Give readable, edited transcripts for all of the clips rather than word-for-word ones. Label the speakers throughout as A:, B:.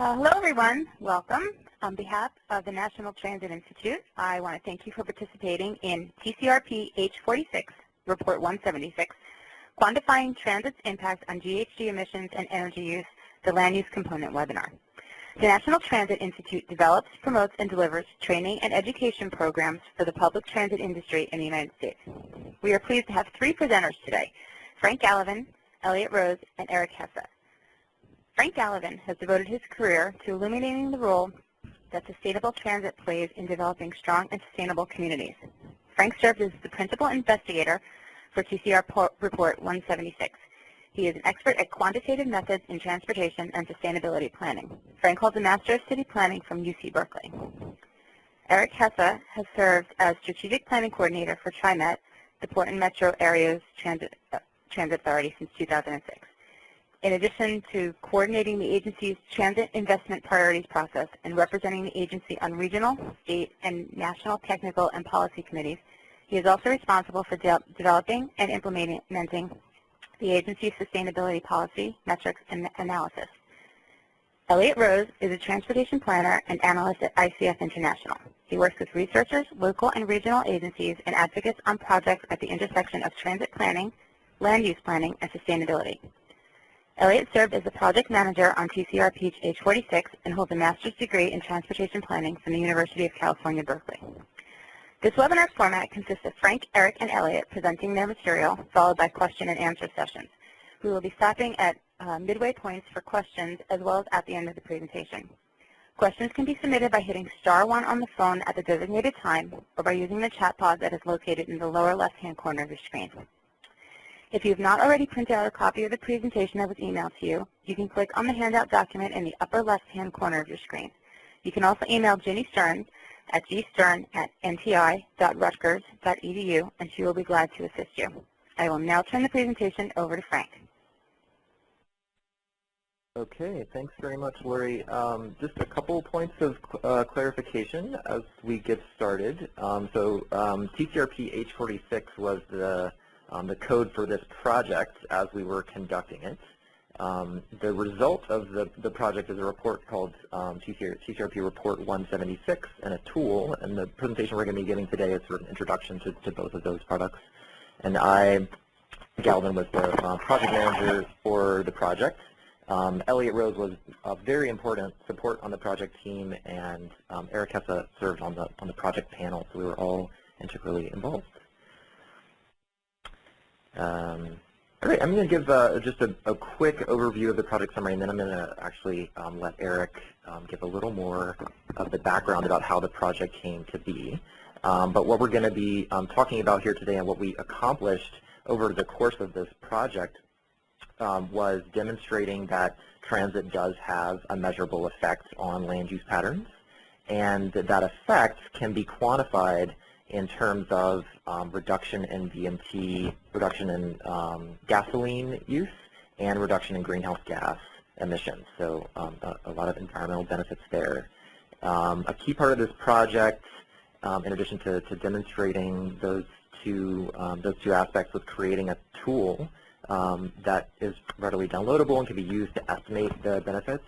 A: Hello, everyone. Welcome. On behalf of the National Transit Institute, I want to thank you for participating in TCRP H46, Report 176, Quantifying Transit's Impact on GHG Emissions and Energy Use, the Land Use Component webinar. The National Transit Institute develops, promotes, and delivers training and education programs for the public transit industry in the United States. We are pleased to have three presenters today, Frank Gallivan, Elliot Rose, and Eric Hesse. Frank Gallivan has devoted his career to illuminating the role that sustainable transit plays in developing strong and sustainable communities. Frank served as the principal investigator for TCRP Report 176. He is an expert at quantitative methods in transportation and sustainability planning. Frank holds a Master of City Planning from UC Berkeley. Eric Hesse has served as Strategic Planning Coordinator for TriMet, the Portland Metro Area's Transit Authority, since 2006. In addition to coordinating the agency's transit investment priorities process and representing the agency on regional, state, and national technical and policy committees, he is also responsible for developing and implementing the agency's sustainability policy, metrics, and analysis. Elliot Rose is a transportation planner and analyst at ICF International. He works with researchers, local and regional agencies, and advocates on projects at the intersection of transit planning, land use planning, and sustainability. Elliot served as the project manager on TCRP H46 and holds a master's degree in transportation planning from the University of California, Berkeley. This webinar format consists of Frank, Eric, and Elliot presenting their material, followed by question and answer sessions. We will be stopping at midway points for questions as well as at the end of the presentation. Questions can be submitted by hitting *1 on the phone at the designated time or by using the chat pod that is located in the lower left-hand corner of your screen. If you have not already printed out a copy of the presentation that was emailed to you, you can click on the handout document in the upper left-hand corner of your screen. You can also email Ginny Stearns at gstern@nti.rutgers.edu, and she will be glad to assist you. I will now turn the presentation over to Frank.
B: Okay, thanks very much, Lori. Just a couple points of clarification as we get started. TCRP H46 was the code for this project as we were conducting it. The result of the project is a report called TCRP Report 176 and a tool, and the presentation we're going to be giving today is sort of an introduction to both of those products. And Galvin was the project manager for the project. Elliot Rose was a very important support on the project team, and Eric Hesse served on the project panel, so we were all integrally involved. All right, I'm going to give just a quick overview of the project summary, and then I'm going to actually let Eric give a little more of the background about how the project came to be. But what we're going to be talking about here today and what we accomplished over the course of this project was demonstrating that transit does have a measurable effect on land use patterns, and that effect can be quantified in terms of reduction in VMT, reduction in gasoline use, and reduction in greenhouse gas emissions. So a lot of environmental benefits there. A key part of this project, in addition to demonstrating those two aspects, was creating a tool that is readily downloadable and can be used to estimate the benefits,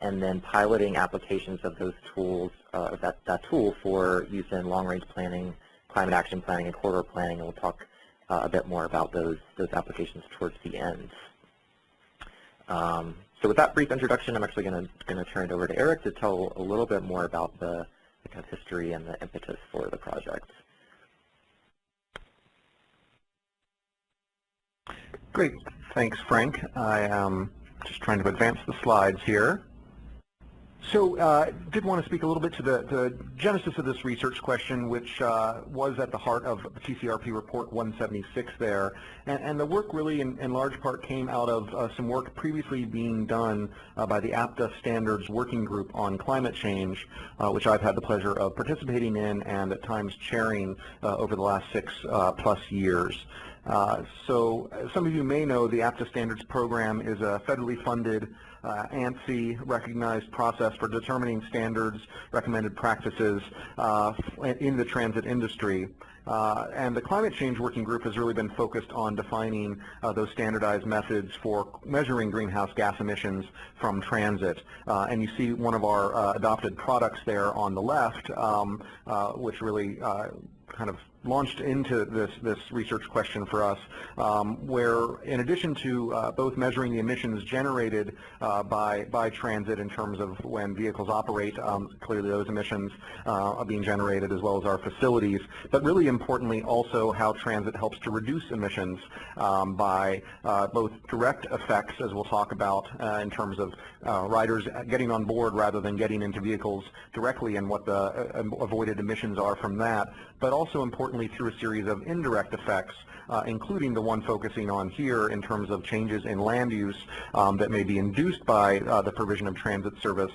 B: and then piloting applications of those tools, that tool for use in long-range planning, climate action planning, and corridor planning, and we'll talk a bit more about those applications towards the end. So with that brief introduction, I'm actually going to turn it over to Eric to tell a little bit more about the kind of history and the impetus for the project.
C: Great. Thanks, Frank. I am just trying to advance the slides here. So did want to speak a little bit to the genesis of this research question, which was at the heart of the TCRP Report 176 there. And the work really in large part came out of some work previously being done by the APTA Standards Working Group on Climate Change, which I've had the pleasure of participating in and at times chairing over the last 6+ years. So some of you may know the APTA Standards program is a federally funded ANSI recognized process for determining standards, recommended practices in the transit industry. And the Climate Change Working Group has really been focused on defining those standardized methods for measuring greenhouse gas emissions from transit. And you see one of our adopted products there on the left, which really kind of launched into this research question for us, where in addition to both measuring the emissions generated by transit in terms of when vehicles operate, clearly those emissions are being generated as well as our facilities, but really importantly also how transit helps to reduce emissions by both direct effects, as we'll talk about in terms of riders getting on board rather than getting into vehicles directly and what the avoided emissions are from that, but also importantly through a series of indirect effects, including the one focusing on here in terms of changes in land use that may be induced by the provision of transit service,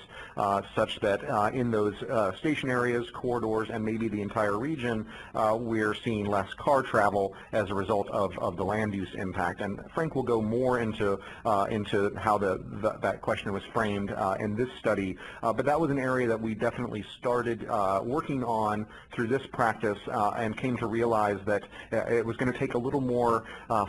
C: such that in those station areas, corridors, and maybe the entire region, we're seeing less car travel as a result of the land use impact. And Frank will go more into how that question was framed in this study, but that was an area that we definitely started working on through this practice and came to realize that it was going to take a little more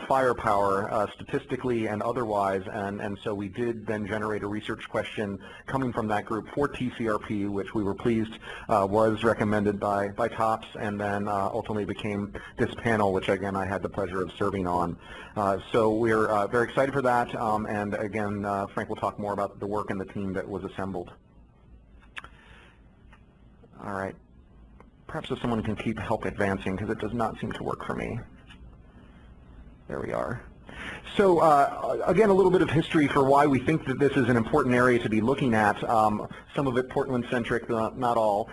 C: firepower statistically and otherwise, and so we did then generate a research question coming from that group for TCRP, which we were pleased was recommended by TOPS, and then ultimately became this panel, which again I had the pleasure of serving on. So we're very excited for that, and again Frank will talk more about the work and the team that was assembled. All right. Perhaps if someone can keep help advancing, because it does not seem to work for me. There we are. So again, a little bit of history for why we think that this is an important area to be looking at. Some of it Portland-centric, not all.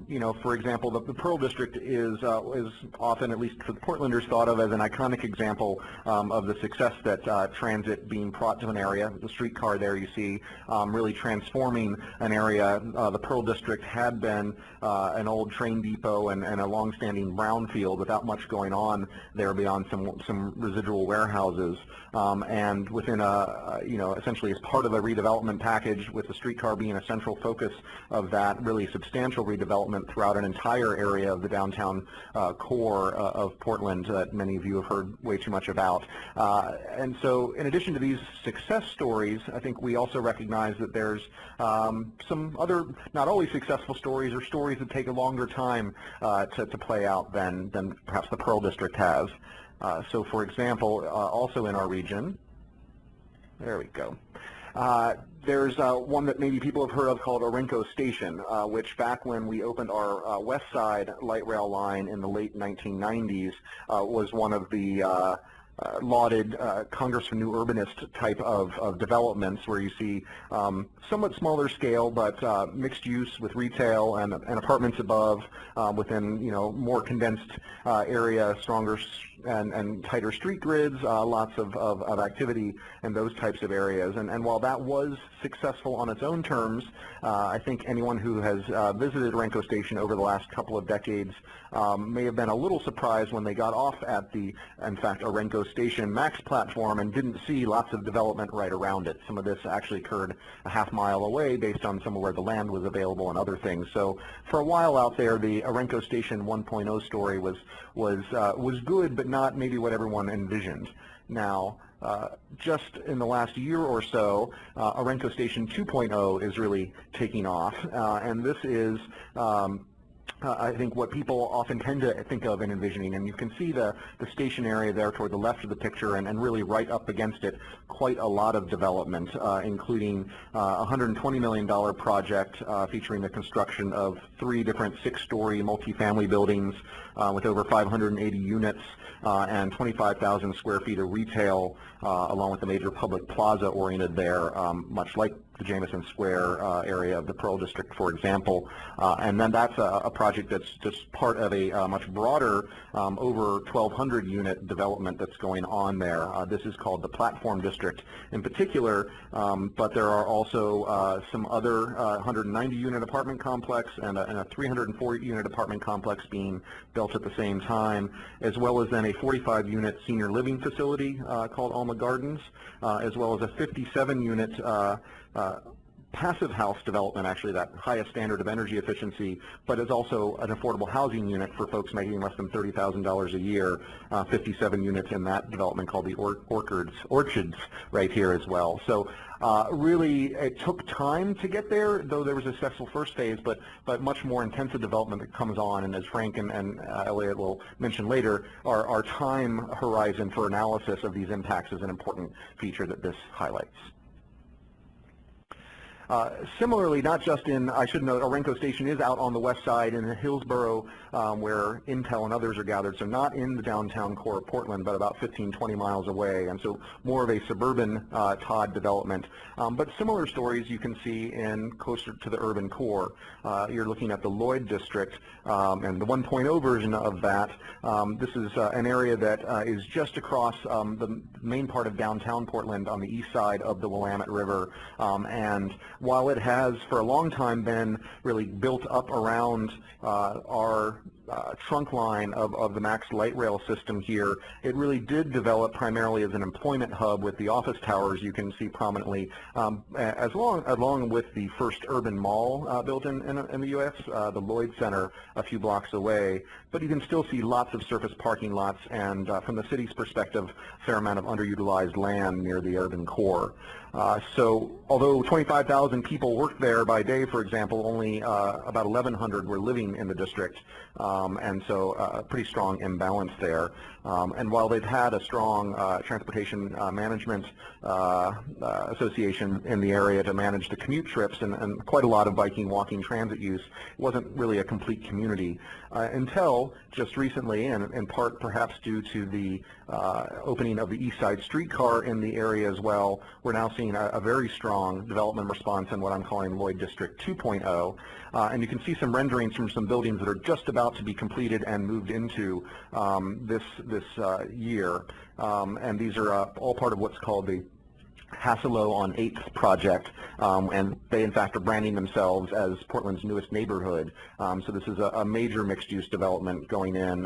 C: You know, for example, the Pearl District is often, at least for the Portlanders, thought of as an iconic example of the success that transit being brought to an area. The streetcar there you see really transforming an area. The Pearl District had been an old train depot and a long-standing brownfield without much going on there beyond some residual warehouses. And within essentially as part of a redevelopment package, with the streetcar being a central focus of that, really substantial redevelopment throughout an entire area of the downtown core of Portland that many of you have heard way too much about. And so in addition to these success stories, I think we also recognize that there's some other not always successful stories, or stories that take a longer time to play out than perhaps the Pearl District has. So for example, also in our region, there we go, there's one that maybe people have heard of called Orenco Station, which back when we opened our West Side light rail line in the late 1990s was one of the lauded Congress for New Urbanist type of developments, where you see somewhat smaller scale but mixed use with retail and apartments above within more condensed area, stronger and tighter street grids, lots of activity in those types of areas. And while that was successful on its own terms, I think anyone who has visited Orenco Station over the last couple of decades may have been a little surprised when they got off at the, in fact, Orenco Station Max platform and didn't see lots of development right around it. Some of this actually occurred a half mile away based on some of where the land was available and other things. So for a while out there, the Orenco Station 1.0 story was good, but not maybe what everyone envisioned. Now, just in the last year or so, Orenco Station 2.0 is really taking off, and this is I think what people often tend to think of in envisioning, and you can see the station area there toward the left of the picture, and really right up against it, quite a lot of development, including a $120 million project featuring the construction of 3 different 6-story multifamily buildings with over 580 units and 25,000 square feet of retail, along with a major public plaza oriented there, much like the Jamison Square area of the Pearl District, for example. And then that's a project that's just part of a much broader, over 1,200 unit development that's going on there. This is called the Platform District in particular, but there are also some other 190 unit apartment complex and a 304 unit apartment complex being built at the same time, as well as then a 45 unit senior living facility called Alma Gardens, as well as a 57 unit passive house development, actually that highest standard of energy efficiency, but is also an affordable housing unit for folks making less than $30,000 a year, 57 units in that development called the Orchids right here as well. So really it took time to get there, though there was a successful first phase, but much more intensive development that comes on, and as Frank and Elliot will mention later, our time horizon for analysis of these impacts is an important feature that this highlights. Similarly, not just in, I should note, Orenco Station is out on the west side in Hillsboro, where Intel and others are gathered, so not in the downtown core of Portland, but about 15, 20 miles away, and so more of a suburban Todd development. But similar stories you can see in closer to the urban core. You're looking at the Lloyd District, and the 1.0 version of that. This is an area that is just across the main part of downtown Portland on the east side of the Willamette River, and while it has for a long time been really built up around our trunk line of the Max light rail system here, it really did develop primarily as an employment hub with the office towers you can see prominently, along with the first urban mall built in the U.S., the Lloyd Center a few blocks away. But you can still see lots of surface parking lots and, from the city's perspective, a fair amount of underutilized land near the urban core. So although 25,000 people worked there by day, for example, only about 1,100 were living in the district, and so a pretty strong imbalance there. And while they've had a strong transportation management association in the area to manage the commute trips and quite a lot of biking, walking, transit use, it wasn't really a complete community until just recently, and in part perhaps due to the opening of the East Side streetcar in the area as well, we're now seeing a very strong development response in what I'm calling Lloyd District 2.0. And you can see some renderings from some buildings that are just about to be completed and moved into this year. And these are all part of what's called the Hasselo on 8th project, and they in fact are branding themselves as Portland's newest neighborhood. So this is a major mixed-use development going in.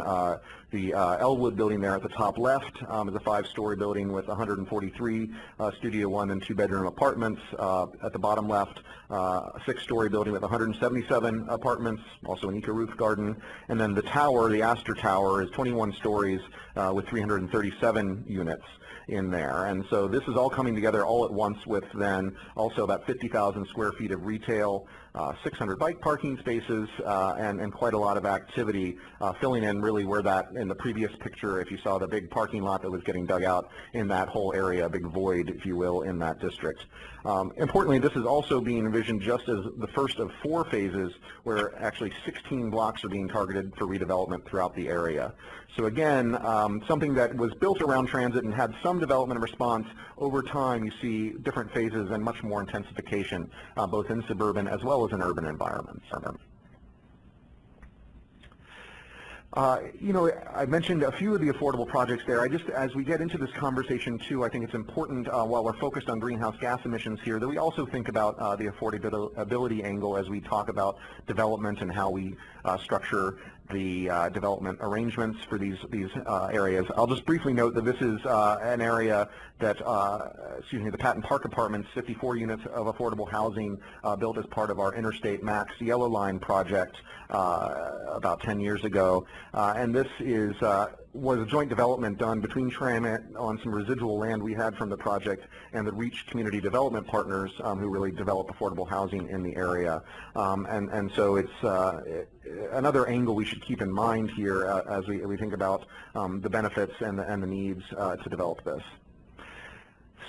C: The Elwood building there at the top left is a 5-story building with 143 Studio 1 and 2-bedroom apartments. At the bottom left, a 6-story building with 177 apartments, also an eco-roof garden. And then the tower, the Astor Tower, is 21 stories with 337 units in there. And so this is all coming together all at once with then also about 50,000 square feet of retail, 600 bike parking spaces, and quite a lot of activity, filling in really where that, in the previous picture, if you saw the big parking lot that was getting dug out in that whole area, a big void, if you will, in that district. Importantly, this is also being envisioned just as the first of 4 phases where actually 16 blocks are being targeted for redevelopment throughout the area. So again, something that was built around transit and had some development and response. Over time, you see different phases and much more intensification, both in suburban as well as in urban environments. You know, I mentioned a few of the affordable projects there. As we get into this conversation too, I think it's important, while we're focused on greenhouse gas emissions here, that we also think about the affordability angle as we talk about development and how we structure the development arrangements for these areas. I'll just briefly note that this is an area that, the Patton Park Apartments, 54 units of affordable housing built as part of our Interstate Max Yellow Line project about 10 years ago. And this was a joint development done between TRAMIT on some residual land we had from the project and the REACH Community Development Partners who really develop affordable housing in the area. And so it's another angle we should keep in mind here as we think about the benefits and the needs to develop this.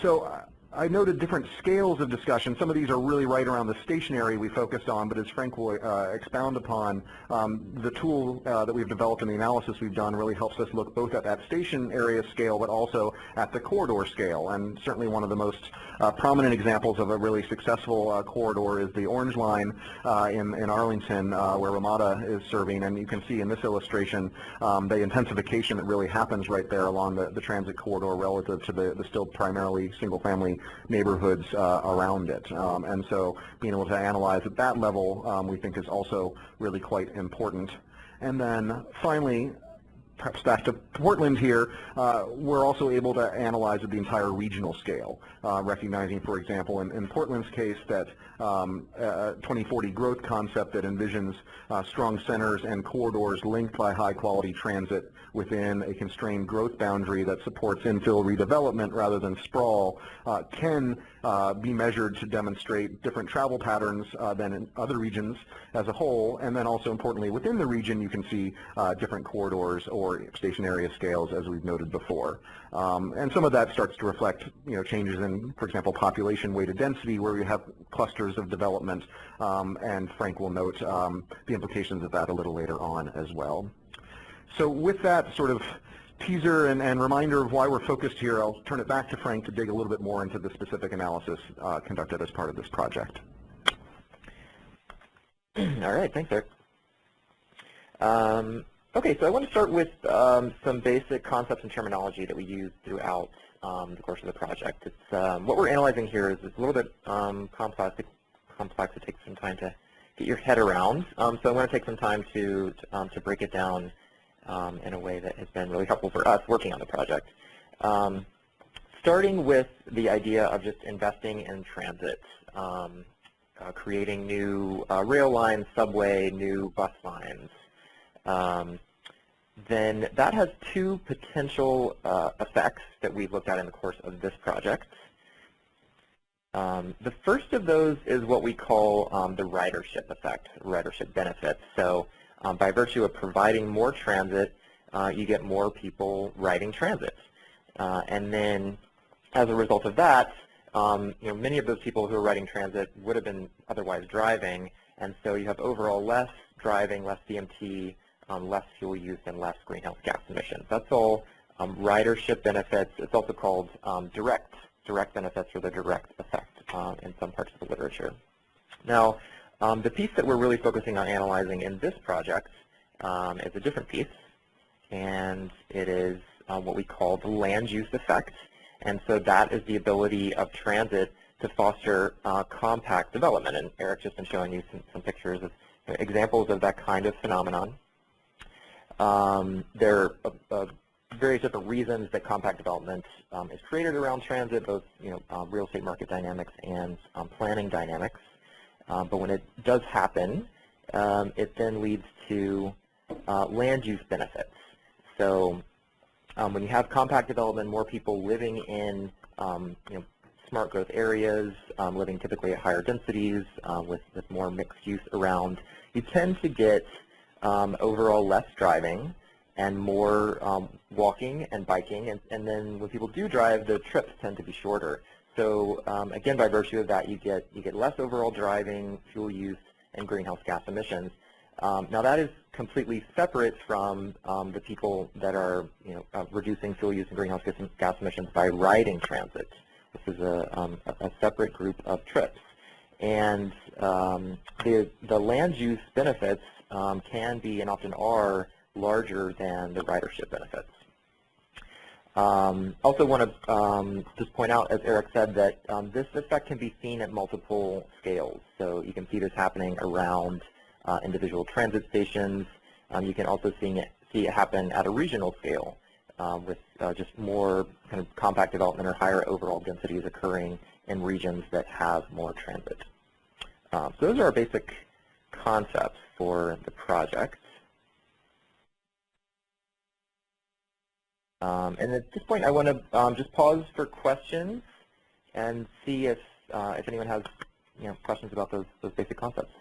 C: So I noted different scales of discussion. Some of these are really right around the stationary we focused on, but as Frank will expound upon, the tool that we've developed and the analysis we've done really helps us look both at that station area scale, but also at the corridor scale. And certainly one of the most prominent examples of a really successful corridor is the orange line in Arlington, where Ramada is serving. And you can see in this illustration the intensification that really happens right there along the transit corridor relative to the still primarily single-family neighborhoods around it. And so being able to analyze at that level we think is also really quite important. And then finally, perhaps back to Portland here, we're also able to analyze at the entire regional scale, recognizing, for example, in Portland's case that a 2040 growth concept that envisions strong centers and corridors linked by high-quality transit within a constrained growth boundary that supports infill redevelopment rather than sprawl can be measured to demonstrate different travel patterns than in other regions as a whole. And then also importantly, within the region, you can see different corridors or station area scales, as we've noted before. And some of that starts to reflect, changes in, for example, population weighted density, where we have clusters of development, and Frank will note the implications of that a little later on as well. So with that sort of teaser and reminder of why we're focused here, I'll turn it back to Frank to dig a little bit more into the specific analysis conducted as part of this project.
B: All right, thanks, Eric. Okay, so I want to start with some basic concepts and terminology that we use throughout the course of the project. It's, what we're analyzing here is a little bit complex. It takes some time to get your head around. So I'm going to take some time to break it down in a way that has been really helpful for us working on the project. Starting with the idea of just investing in transit, creating new rail lines, subway, new bus lines. Then that has two potential effects that we've looked at in the course of this project. The first of those is what we call the ridership effect, ridership benefits. So by virtue of providing more transit, you get more people riding transit. And then as a result of that, many of those people who are riding transit would have been otherwise driving, and so you have overall less driving, less DMT, less fuel use, and less greenhouse gas emissions. That's all ridership benefits. It's also called direct benefits, or the direct effect in some parts of the literature. Now, the piece that we're really focusing on analyzing in this project is a different piece, and it is what we call the land use effect. And so that is the ability of transit to foster compact development. And Eric's just been showing you some pictures of examples of that kind of phenomenon. There are various different reasons that compact development is created around transit, both real estate market dynamics and planning dynamics. But when it does happen, it then leads to land use benefits. So when you have compact development, more people living in smart growth areas, living typically at higher densities with more mixed use around, you tend to get overall less driving and more walking and biking, and then when people do drive, the trips tend to be shorter. So again, by virtue of that, you get less overall driving, fuel use, and greenhouse gas emissions. Now that is completely separate from the people that are reducing fuel use and greenhouse gas emissions by riding transit. This is a separate group of trips. And the land use benefits can be and often are larger than the ridership benefits. Also want to just point out, as Eric said, that this effect can be seen at multiple scales. So you can see this happening around individual transit stations. You can also see it happen at a regional scale with just more kind of compact development or higher overall densities occurring in regions that have more transit. So those are our basic concepts for the project. And at this point, I want to just pause for questions and see if anyone has questions about those basic concepts.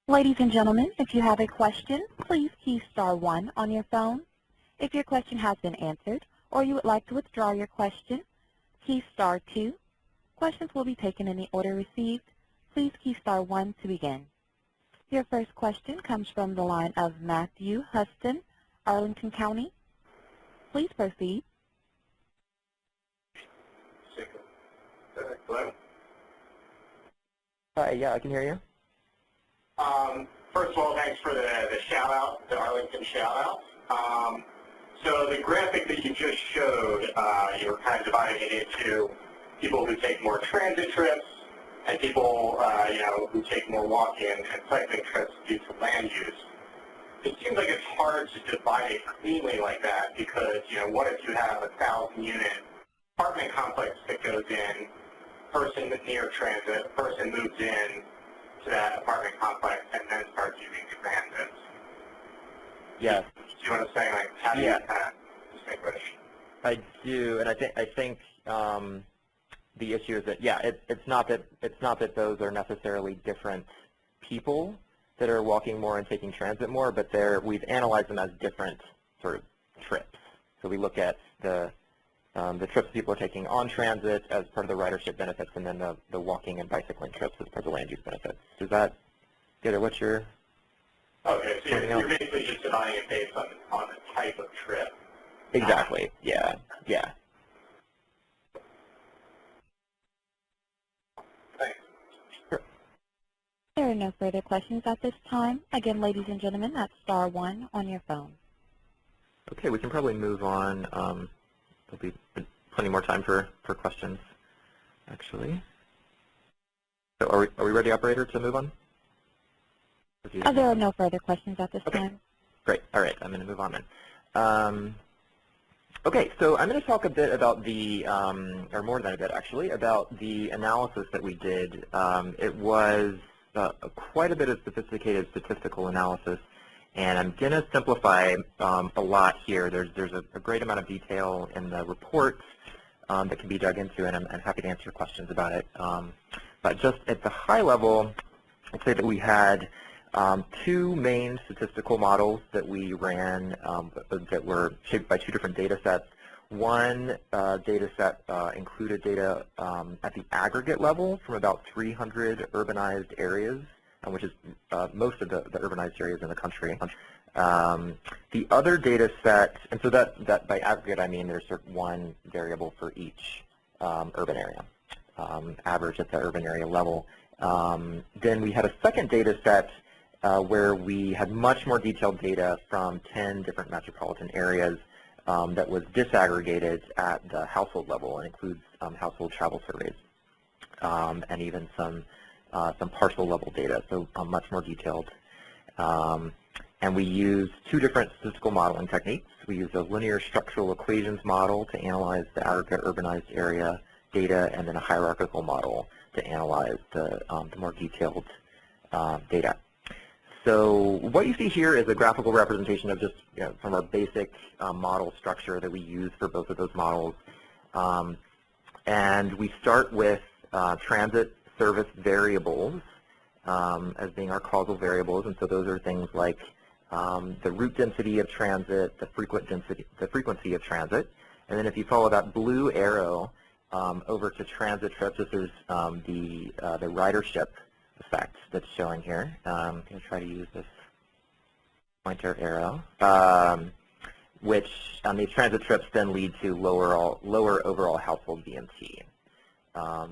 A: Ladies and gentlemen, if you have a question, please key *1 on your phone. If your question has been answered or you would like to withdraw your question, key star 2. Questions will be taken in the order received. Please key star 1 to begin. Your first question comes from the line of Matthew Huston, Arlington County. Please proceed.
D: Hello?
B: Hi, yeah, I can hear you.
D: First of all, thanks for the shout-out, the Arlington shout-out. So the graphic that you just showed, you were kind of dividing it into people who take more transit trips and people, who take more walking and cycling trips due to land use. It seems like it's hard to divide it cleanly like that because, what if you have a 1,000-unit apartment complex that goes in, person near transit, person moves in to that apartment complex and then starts using transit.
B: Yes.
D: Do you know what I'm saying? Like, how do you kind of distinguish?
B: I do, and I think the issue is that it's not that those are necessarily different people that are walking more and taking transit more, but we've analyzed them as different sort of trips. So we look at the trips people are taking on transit as part of the ridership benefits, and then the walking and bicycling trips as part of the land use benefits. Does that get it? What's your
D: Okay, so you're basically just dividing it based on the type of trip.
B: Exactly. Yeah.
D: Thanks.
B: Sure.
A: There are no further questions at this time. Again, ladies and gentlemen, that's star 1 on your phone.
B: Okay, we can probably move on. There'll be plenty more time for questions, actually. So are we ready, operator, to move on?
A: There are no further questions at this time.
B: Great. All right, I'm going to move on then. Okay, so I'm going to talk a bit about or more than a bit actually, about the analysis that we did. It was quite a bit of sophisticated statistical analysis, and I'm going to simplify a lot here. There's a great amount of detail in the report that can be dug into, and I'm happy to answer questions about it. But just at the high level, I'd say that we had 2 main statistical models that we ran that were shaped by 2 different data sets. One data set included data at the aggregate level from about 300 urbanized areas, which is most of the urbanized areas in the country. The other data set, and so that by aggregate I mean there's sort of one variable for each urban area, average at the urban area level. Then we had a second data set where we had much more detailed data from 10 different metropolitan areas that was disaggregated at the household level and includes household travel surveys and even some parcel level data, so much more detailed. And we used 2 different statistical modeling techniques. We used a linear structural equations model to analyze the aggregate urbanized area data, and then a hierarchical model to analyze the more detailed data. So what you see here is a graphical representation of just from our basic model structure that we use for both of those models. And we start with transit service variables as being our causal variables, and so those are things like the route density of transit, the frequency of transit, and then if you follow that blue arrow over to transit trips, this is the ridership effect that's showing here. I'm going to try to use this pointer arrow, which these transit trips then lead to lower overall household BMT.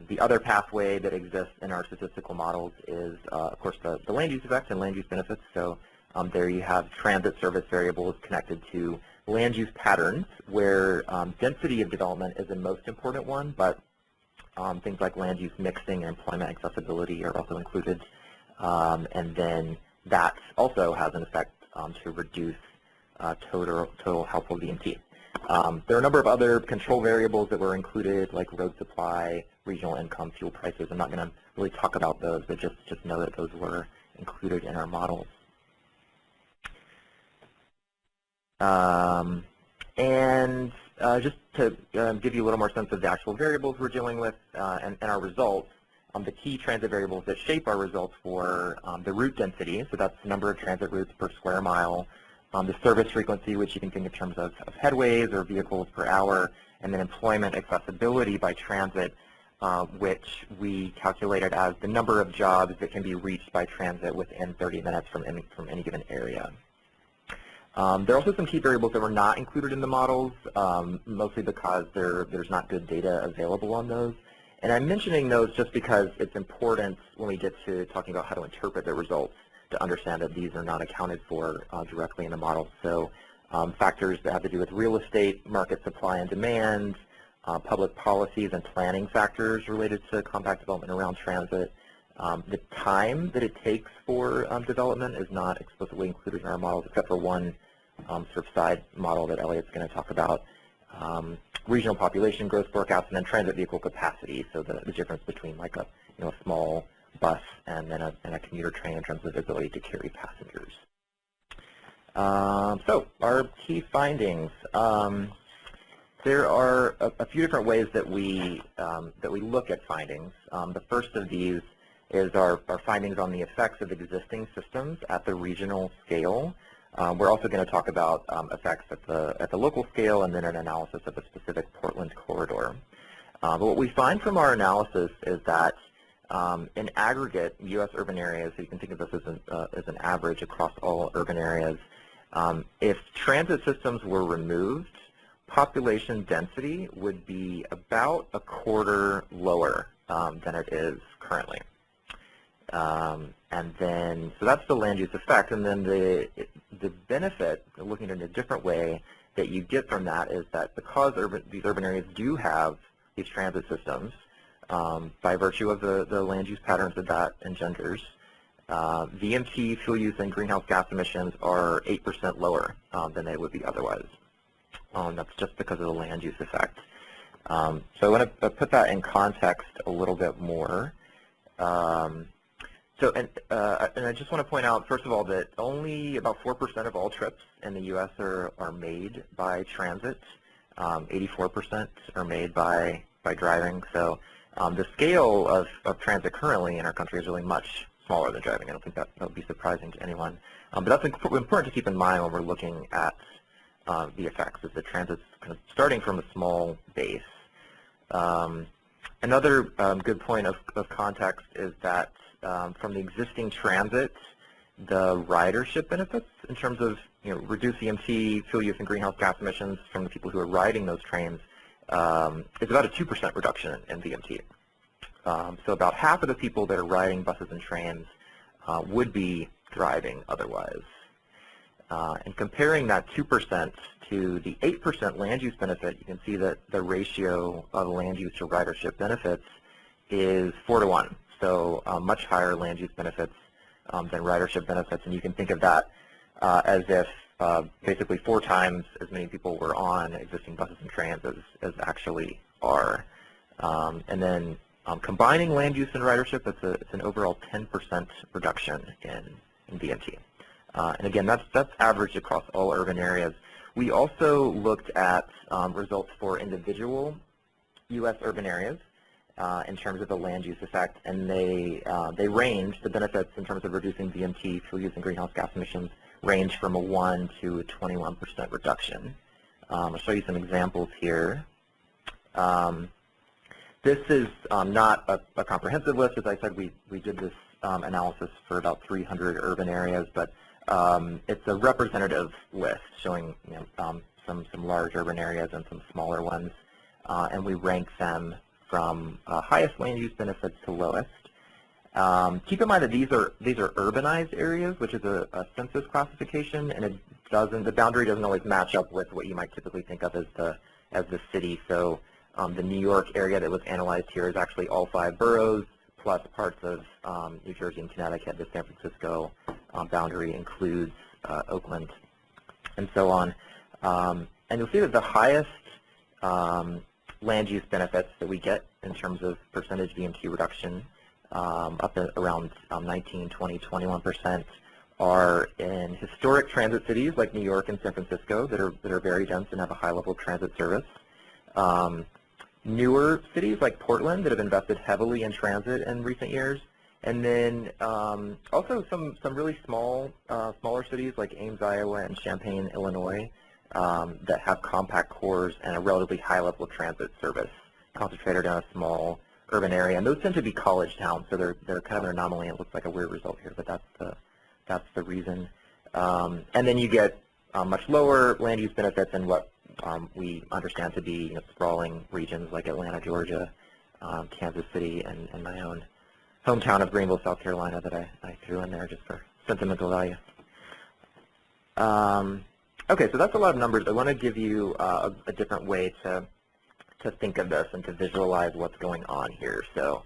B: The other pathway that exists in our statistical models is, of course, the land use effect and land use benefits. So there you have transit service variables connected to land use patterns, where density of development is the most important one, but things like land use mixing and employment accessibility are also included. And then that also has an effect to reduce total household BMT. There are a number of other control variables that were included, like road supply, regional income, fuel prices. I'm not going to really talk about those, but just know that those were included in our models. And just to give you a little more sense of the actual variables we're dealing with and our results, the key transit variables that shape our results were the route density, so that's the number of transit routes per square mile, the service frequency, which you can think in terms of headways or vehicles per hour, and then employment accessibility by transit, which we calculated as the number of jobs that can be reached by transit within 30 minutes from any given area. There are also some key variables that were not included in the models, mostly because there's not good data available on those. And I'm mentioning those just because it's important when we get to talking about how to interpret the results to understand that these are not accounted for directly in the model. So factors that have to do with real estate, market supply and demand, public policies and planning factors related to compact development around transit. The time that it takes for development is not explicitly included in our models, except for one sort of side model that Elliot's going to talk about. Regional population growth forecast, and then transit vehicle capacity, so the difference between like a small bus and then a commuter train in terms of its ability to carry passengers. So our key findings. There are a few different ways that we look at findings. The first of these is our findings on the effects of existing systems at the regional scale. We're also going to talk about effects at the local scale and then an analysis of a specific Portland corridor. But what we find from our analysis is that in aggregate, U.S. urban areas, so you can think of this as an average across all urban areas, if transit systems were removed, population density would be about a quarter lower than it is currently. And then, so that's the land use effect, and then the benefit, looking in a different way, that you get from that is that because these urban areas do have these transit systems, by virtue of the land use patterns that engenders, VMT, fuel use, and greenhouse gas emissions are 8% lower than they would be otherwise. That's just because of the land use effect. So I want to put that in context a little bit more. And I just want to point out, first of all, that only about 4% of all trips in the U.S. are made by transit. 84% are made by driving. So the scale of transit currently in our country is really much smaller than driving. I don't think that would be surprising to anyone. But that's important to keep in mind when we're looking at the effects, is that transit's kind of starting from a small base. Another good point of context is that from the existing transit, the ridership benefits in terms of reduced EMT, fuel use, and greenhouse gas emissions from the people who are riding those trains is about a 2% reduction in VMT. So about half of the people that are riding buses and trains would be driving otherwise. And comparing that 2% to the 8% land use benefit, you can see that the ratio of land use to ridership benefits is 4-to-1. So much higher land use benefits than ridership benefits, and you can think of that as if basically 4 times as many people were on existing buses and trains as actually are. And then combining land use and ridership, it's an overall 10% reduction in VMT. And again, that's averaged across all urban areas. We also looked at results for individual U.S. urban areas in terms of the land use effect, and they range, the benefits in terms of reducing VMT, fuel use, and greenhouse gas emissions range from a 1 to a 21% reduction. I'll show you some examples here. This is not a comprehensive list. As I said, we did this analysis for about 300 urban areas, but it's a representative list showing some large urban areas and some smaller ones, and we rank them from highest land use benefits to lowest. Keep in mind that these are urbanized areas, which is a census classification, and the boundary doesn't always match up with what you might typically think of as the city. So the New York area that was analyzed here is actually all 5 boroughs plus parts of New Jersey and Connecticut. The San Francisco boundary includes Oakland, and so on. And you'll see that the highest land use benefits that we get in terms of percentage VMT reduction, up at around 19, 20, 21%, are in historic transit cities like New York and San Francisco that are very dense and have a high level of transit service. Newer cities like Portland that have invested heavily in transit in recent years, And then also some really smaller cities like Ames, Iowa, and Champaign, Illinois, that have compact cores and a relatively high level of transit service concentrated in a small urban area. And those tend to be college towns, so they're kind of an anomaly. It looks like a weird result here, but that's the reason. And then you get much lower land use benefits in what we understand to be sprawling regions like Atlanta, Georgia, Kansas City, and my own hometown of Greenville, South Carolina that I threw in there just for sentimental value. Okay, so that's a lot of numbers. I want to give you a different way to think of this and to visualize what's going on here. So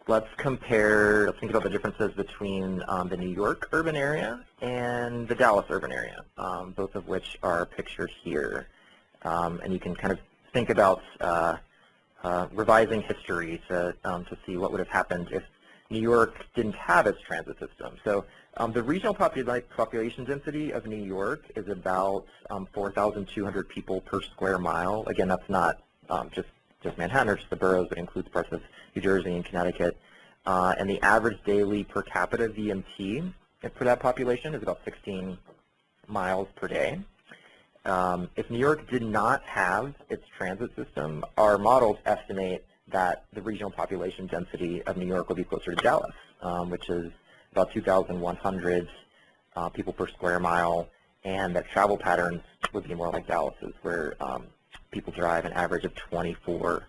B: let's think about the differences between the New York urban area and the Dallas urban area, both of which are pictured here. And you can kind of think about revising history to see what would have happened if New York didn't have its transit system. So the regional population density of New York is about 4,200 people per square mile. Again, that's not just Manhattan or just the boroughs, but includes parts of New Jersey and Connecticut. And the average daily per capita VMT for that population is about 16 miles per day. If New York did not have its transit system, our models estimate that the regional population density of New York would be closer to Dallas, which is about 2,100 people per square mile, and that travel patterns would be more like Dallas's, where people drive an average of 24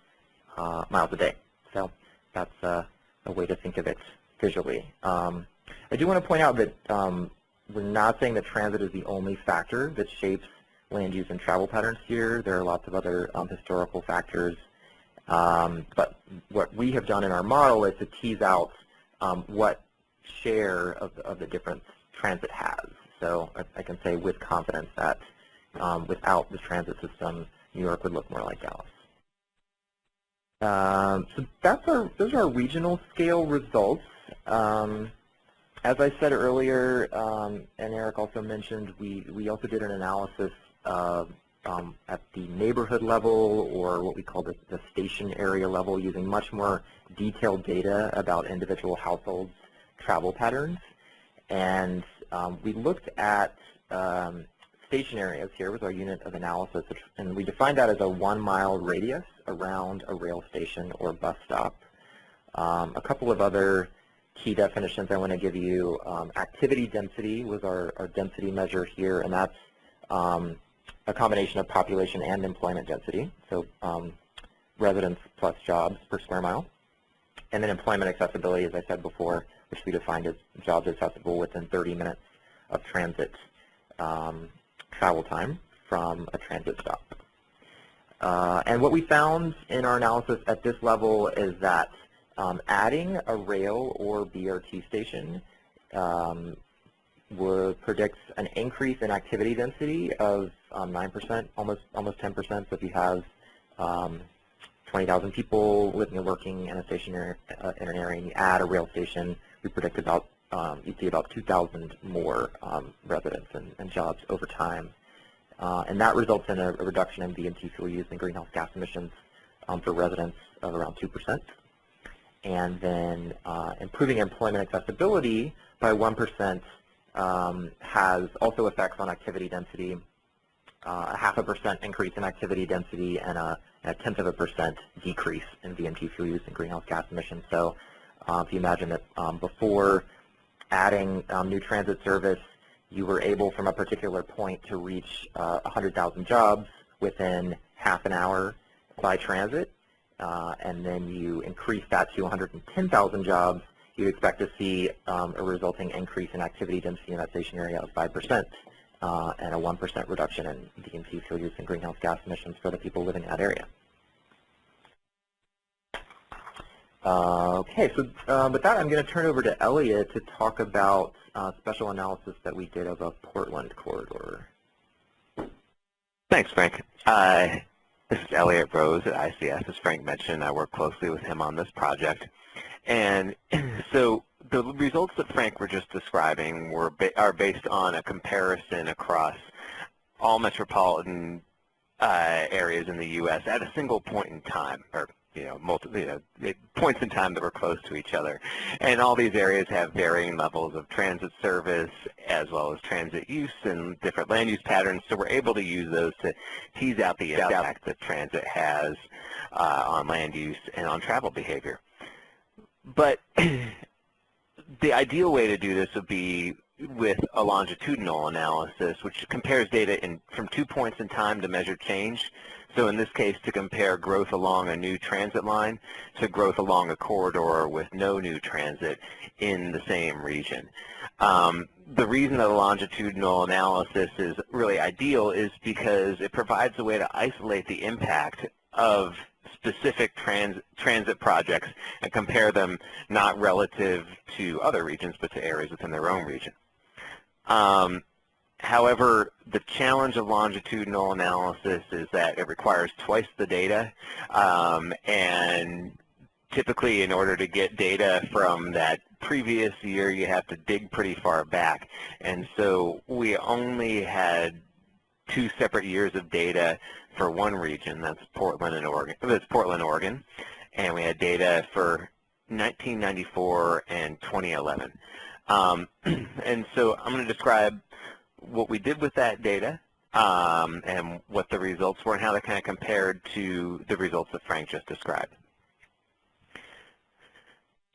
B: miles a day. So that's a way to think of it visually. I do want to point out that we're not saying that transit is the only factor that shapes land use and travel patterns here. There are lots of other historical factors. But what we have done in our model is to tease out what share of the difference transit has. So I can say with confidence that without the transit system, New York would look more like Dallas. So those are our regional scale results. As I said earlier, and Eric also mentioned, we also did an analysis at the neighborhood level, or what we call the station area level, using much more detailed data about individual households' travel patterns. And we looked at station areas. Here was our unit of analysis, and we defined that as a 1 mile radius around a rail station or bus stop. A couple of other key definitions I want to give you. Activity density was our density measure here, and that's a combination of population and employment density, so residents plus jobs per square mile. And then employment accessibility, as I said before, which we defined as jobs accessible within 30 minutes of transit travel time from a transit stop. And what we found in our analysis at this level is that adding a rail or BRT station predicts an increase in activity density of 9%, almost 10%. So if you have 20,000 people living and working in a station in an area, and you add a rail station, we predict about you'd see about 2,000 more residents and jobs over time, and that results in a reduction in VMT fuel use and greenhouse gas emissions for residents of around 2%. And then improving employment accessibility by 1% has also effects on activity density, a 0.5% increase in activity density and a 0.1% decrease in VMT fuel use and greenhouse gas emissions. So if you imagine that before adding new transit service, you were able from a particular point to reach 100,000 jobs within half an hour by transit, and then you increase that to 110,000 jobs, you'd expect to see a resulting increase in activity density in that station area of 5%, and a 1% reduction in VMT fuel use and greenhouse gas emissions for the people living in that area. Okay, so with that, I'm going to turn over to Elliot to talk about special analysis that we did of a Portland corridor.
E: Thanks, Frank. This is Elliot Rose at ICS. As Frank mentioned, I work closely with him on this project. And so the results that Frank were just describing are based on a comparison across all metropolitan areas in the U.S. at a single point in time, or points in time that were close to each other. And all these areas have varying levels of transit service as well as transit use and different land use patterns, so we're able to use those to tease out the impact that transit has on land use and on travel behavior. But the ideal way to do this would be with a longitudinal analysis, which compares data from 2 points in time to measure change. So in this case, to compare growth along a new transit line to growth along a corridor with no new transit in the same region. The reason that a longitudinal analysis is really ideal is because it provides a way to isolate the impact of specific transit projects and compare them not relative to other regions, but to areas within their own region. However, the challenge of longitudinal analysis is that it requires twice the data, and typically in order to get data from that previous year, you have to dig pretty far back. And so we only had 2 separate years of data for one region, that's Portland, Oregon, and we had data for 1994 and 2011. And so I'm going to describe what we did with that data and what the results were and how they kind of compared to the results that Frank just described.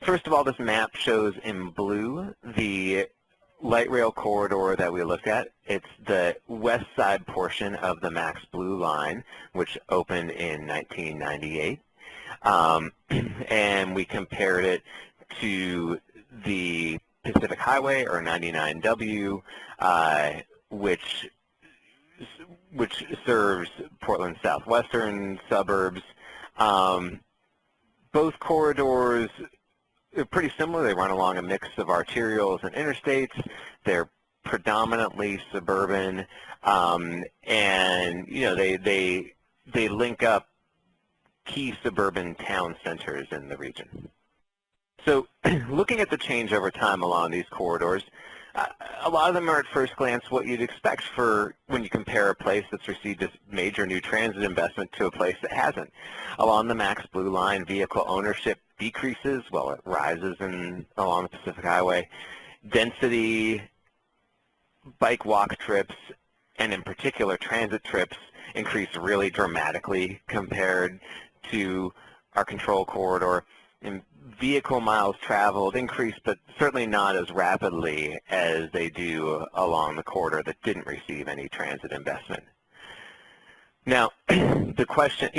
E: First of all, this map shows in blue the light rail corridor that we looked at. It's the west side portion of the Max Blue Line, which opened in 1998. And we compared it to the Pacific Highway, or 99W, which serves Portland's southwestern suburbs. Both corridors are pretty similar. They run along a mix of arterials and interstates. They're predominantly suburban, and they link up key suburban town centers in the region. So looking at the change over time along these corridors, a lot of them are at first glance what you'd expect for when you compare a place that's received this major new transit investment to a place that hasn't. Along the Max Blue Line, vehicle ownership decreases while it rises along the Pacific Highway. Density, bike walk trips, and in particular transit trips increase really dramatically compared to our control corridor. And vehicle miles traveled increase, but certainly not as rapidly as they do along the corridor that didn't receive any transit investment. Now, the question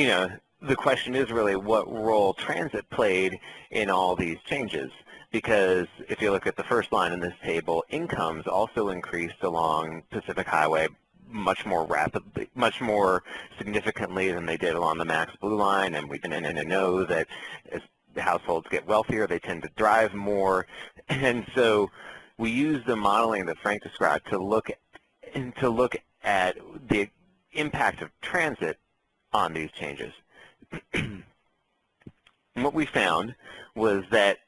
E: is really what role transit played in all these changes, because if you look at the first line in this table, incomes also increased along Pacific Highway much more rapidly, much more significantly than they did along the Max Blue Line, and we know that as households get wealthier, they tend to drive more, and so we use the modeling that Frank described to look at the impact of transit on these changes. And what we found was that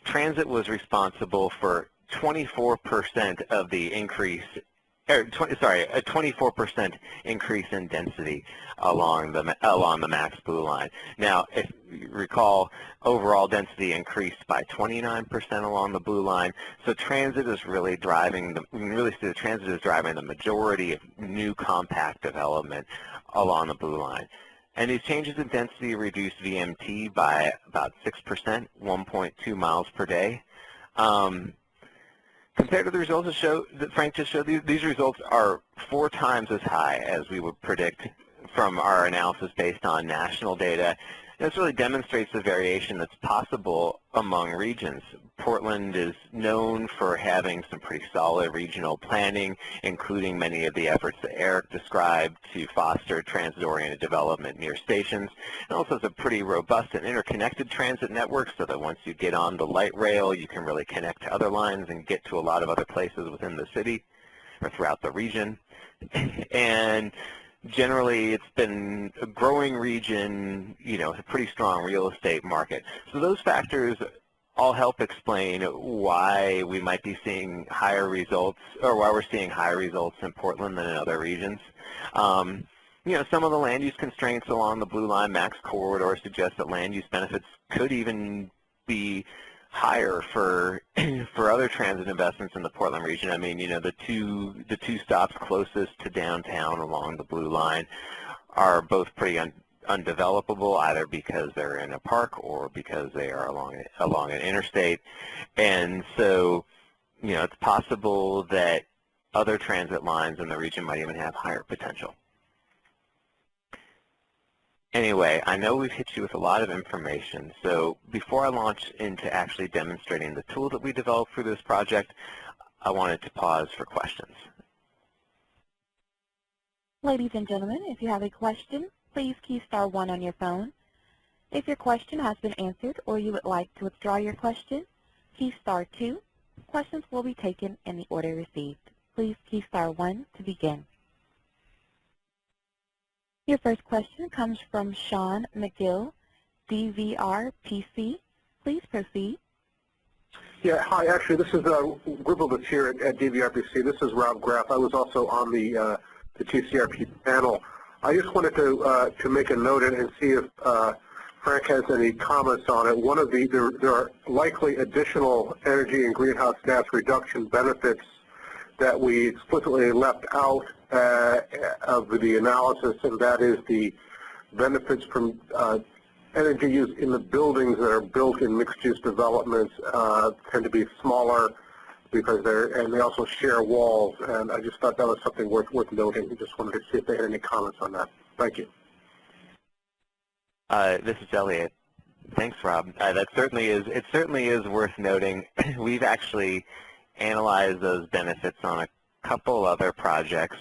E: transit was responsible for 24% of the increase, a 24% increase in density along the Max Blue Line. Now, if you recall, overall density increased by 29% along the Blue Line. So transit is really driving the majority of new compact development along the Blue Line. And these changes in density reduced VMT by about 6%, 1.2 miles per day. Compared to the results that Frank just showed, these results are 4 times as high as we would predict from our analysis based on national data. And this really demonstrates the variation that's possible among regions. Portland is known for having some pretty solid regional planning, including many of the efforts that Eric described to foster transit-oriented development near stations. It also has a pretty robust and interconnected transit network, so that once you get on the light rail, you can really connect to other lines and get to a lot of other places within the city or throughout the region. And generally, it's been a growing region, a pretty strong real estate market. So those factors all help explain why we might be seeing higher results, or why we're seeing higher results in Portland than in other regions. some of the land use constraints along the Blue Line Max corridor suggest that land use benefits could even be higher for other transit investments in the Portland region. I mean, the two stops closest to downtown along the Blue Line are both pretty undevelopable, either because they're in a park or because they are along an interstate. And so, it's possible that other transit lines in the region might even have higher potential. Anyway, I know we've hit you with a lot of information, so before I launch into actually demonstrating the tool that we developed for this project, I wanted to pause for questions.
A: Ladies and gentlemen, if you have a question, please key *1 on your phone. If your question has been answered or you would like to withdraw your question, key *2. Questions will be taken in the order received. Please key *1 to begin. Your first question comes from Sean McGill, DVRPC. Please proceed.
F: Yeah, hi. Actually, this is a group of us here at DVRPC. This is Rob Graff. I was also on the TCRP panel. I just wanted to make a note and see if Frank has any comments on it. One of there are likely additional energy and greenhouse gas reduction benefits that we explicitly left out of the analysis, and that is the benefits from energy use in the buildings that are built in mixed-use developments tend to be smaller because they also share walls, and I just thought that was something worth noting. I just wanted to see if they had any comments on that. Thank you.
E: This is Elliot. Thanks, Rob. That certainly is worth noting. We've actually analyze those benefits on a couple other projects.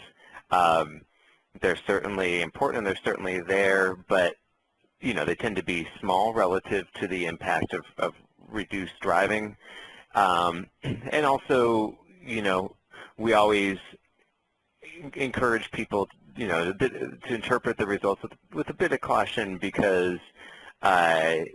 E: They're certainly important and they're certainly there, but they tend to be small relative to the impact of reduced driving. And also, we always encourage people, to interpret the results with a bit of caution because, there's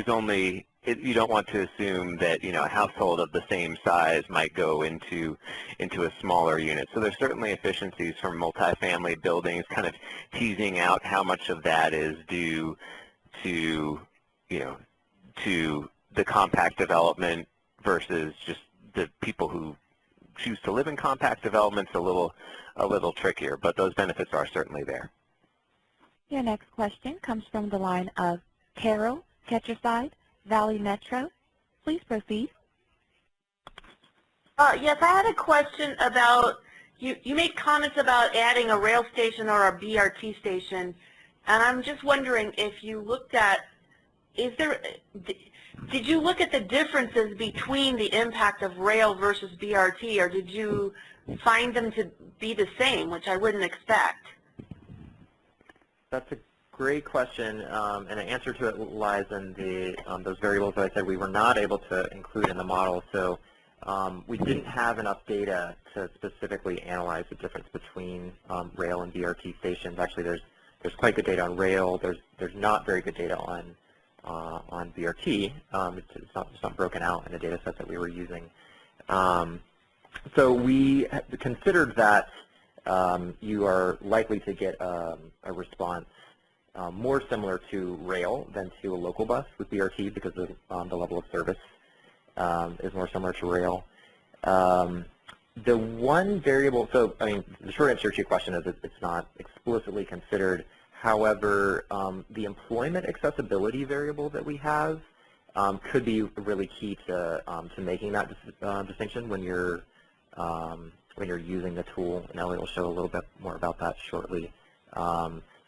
E: only you don't want to assume that a household of the same size might go into a smaller unit. So there's certainly efficiencies from multifamily buildings, kind of teasing out how much of that is due to to the compact development versus just the people who choose to live in compact developments. A little trickier, but those benefits are certainly there.
A: Your next question comes from the line of Carol Ketcherside, Valley Metro. Please proceed.
G: Yes, I had a question about, you made comments about adding a rail station or a BRT station, and I'm just wondering if you looked at, did you look at the differences between the impact of rail versus BRT, or did you find them to be the same, which I wouldn't expect?
B: That's a great question, and an answer to it lies in those variables that I said we were not able to include in the model. So we didn't have enough data to specifically analyze the difference between rail and BRT stations. Actually, there's quite good data on rail. There's not very good data on BRT. It's not broken out in the data set that we were using. So we considered that you are likely to get a response more similar to rail than to a local bus with BRT because of the level of service is more similar to rail. The one variable, so I mean, the short answer to your question is it's not explicitly considered. However, the employment accessibility variable that we have could be really key to making that distinction when you're using the tool, and Elliot will show a little bit more about that shortly.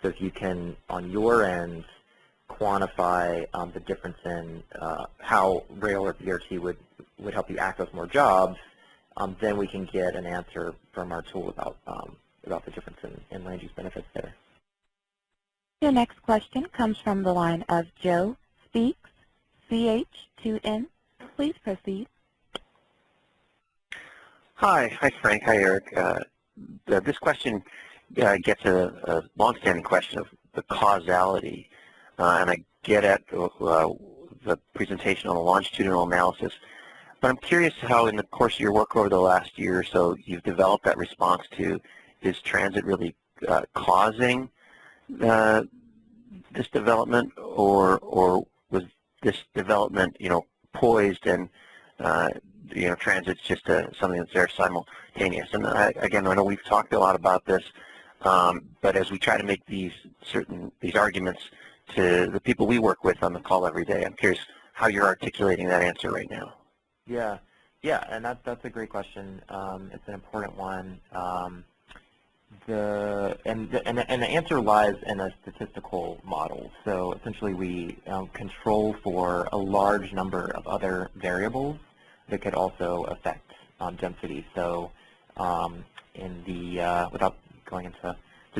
B: So if you can, on your end, quantify the difference in how rail or BRT would help you access more jobs, then we can get an answer from our tool about the difference in land use benefits there.
A: Your next question comes from the line of Joe Speaks, CH2N. Please proceed.
H: Hi Frank. Hi Eric. This question gets a long-standing question of the causality, and I get at the presentation on the longitudinal analysis. But I'm curious how, in the course of your work over the last year or so, you've developed that response to, is transit really causing this development, or was this development, poised and transit's just something that's there simultaneous? And again, I know we've talked a lot about this, but as we try to make these arguments to the people we work with on the call every day, I'm curious how you're articulating that answer right now.
B: Yeah, and that's a great question. It's an important one. The answer lies in a statistical model. So essentially, we control for a large number of other variables that could also affect density. So, without going into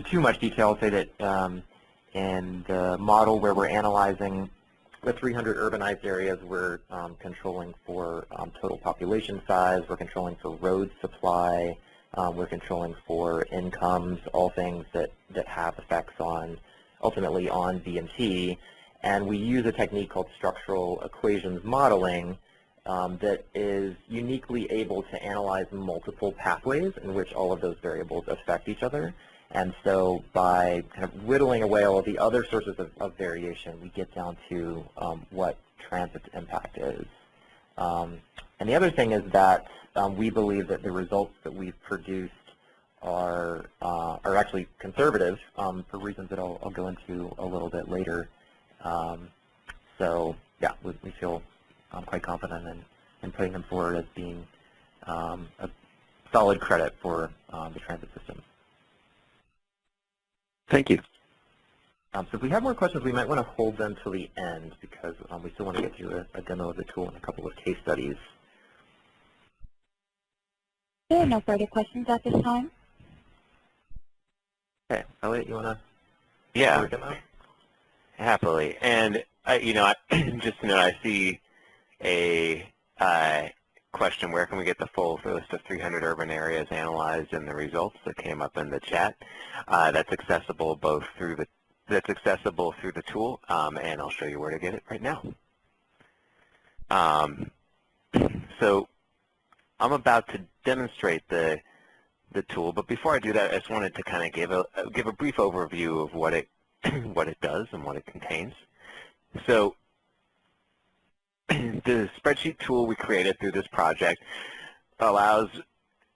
B: too much detail, I'll say that in the model where we're analyzing the 300 urbanized areas, we're controlling for total population size, we're controlling for road supply, we're controlling for incomes, all things that have effects ultimately on VMT. And we use a technique called structural equations modeling that is uniquely able to analyze multiple pathways in which all of those variables affect each other. And so by kind of whittling away all of the other sources of variation, we get down to what transit's impact is. And the other thing is that we believe that the results that we've produced are actually conservative for reasons that I'll go into a little bit later. So yeah, we feel quite confident in putting them forward as being a solid credit for the transit system.
H: Thank you.
B: So if we have more questions, we might want to hold them till the end because we still want to get to a demo of the tool and a couple of case studies.
A: There are no further questions at this time.
B: Okay, Elliot, you want to?
E: Yeah, happily. And just to note, I see a question: where can we get the full list of 300 urban areas analyzed and the results that came up in the chat? That's accessible through the tool, and I'll show you where to get it right now. So I'm about to demonstrate the tool, but before I do that, I just wanted to kind of give a brief overview of what it does and what it contains. So the spreadsheet tool we created through this project allows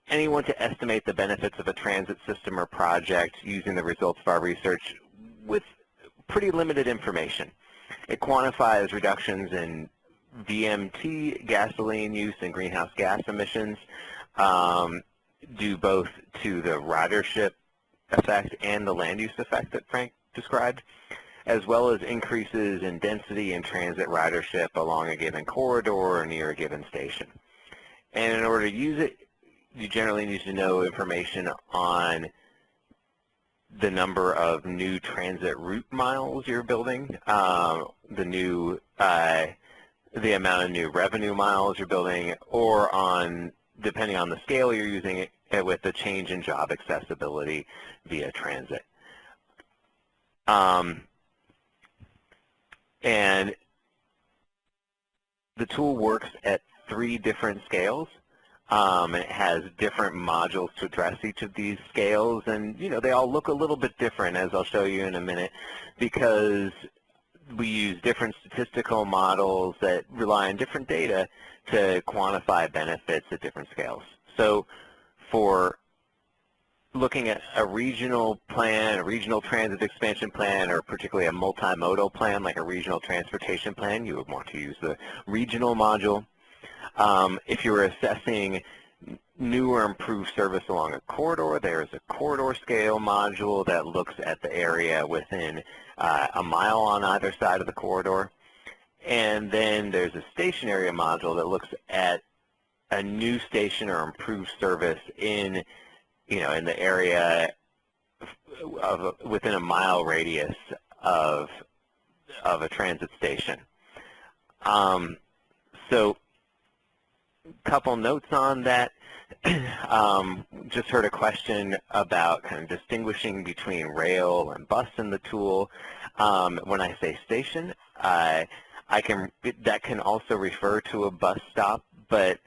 E: anyone to estimate the benefits of a transit system or project using the results of our research with pretty limited information. It quantifies reductions in VMT, gasoline use, and greenhouse gas emissions, due both to the ridership effect and the land use effect that Frank described, as well as increases in density and transit ridership along a given corridor or near a given station. And in order to use it, you generally need to know information on the number of new transit route miles you're building, the amount of new revenue miles you're building, or depending on the scale you're using it with, the change in job accessibility via transit. And the tool works at 3 different scales. It has different modules to address each of these scales, and they all look a little bit different, as I'll show you in a minute, because we use different statistical models that rely on different data to quantify benefits at different scales. So for looking at a regional plan, a regional transit expansion plan, or particularly a multimodal plan like a regional transportation plan, you would want to use the regional module. If you were assessing new or improved service along a corridor, there's a corridor scale module that looks at the area within a mile on either side of the corridor. And then there's a station area module that looks at a new station or improved service in the area within a mile radius of a transit station. So a couple notes on that. Just heard a question about kind of distinguishing between rail and bus in the tool. When I say station, that can also refer to a bus stop, but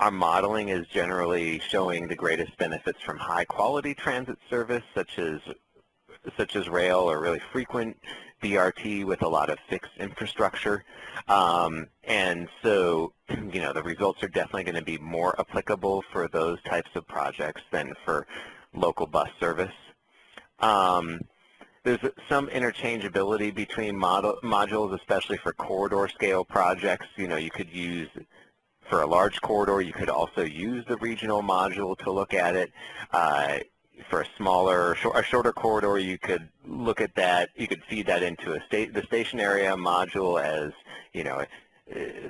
E: our modeling is generally showing the greatest benefits from high-quality transit service, such as rail or really frequent BRT with a lot of fixed infrastructure. And so, the results are definitely going to be more applicable for those types of projects than for local bus service. There's some interchangeability between modules, especially for corridor scale projects. You could use, for a large corridor, you could also use the regional module to look at it. For a shorter corridor, you could look at that. You could feed that into the station area module as,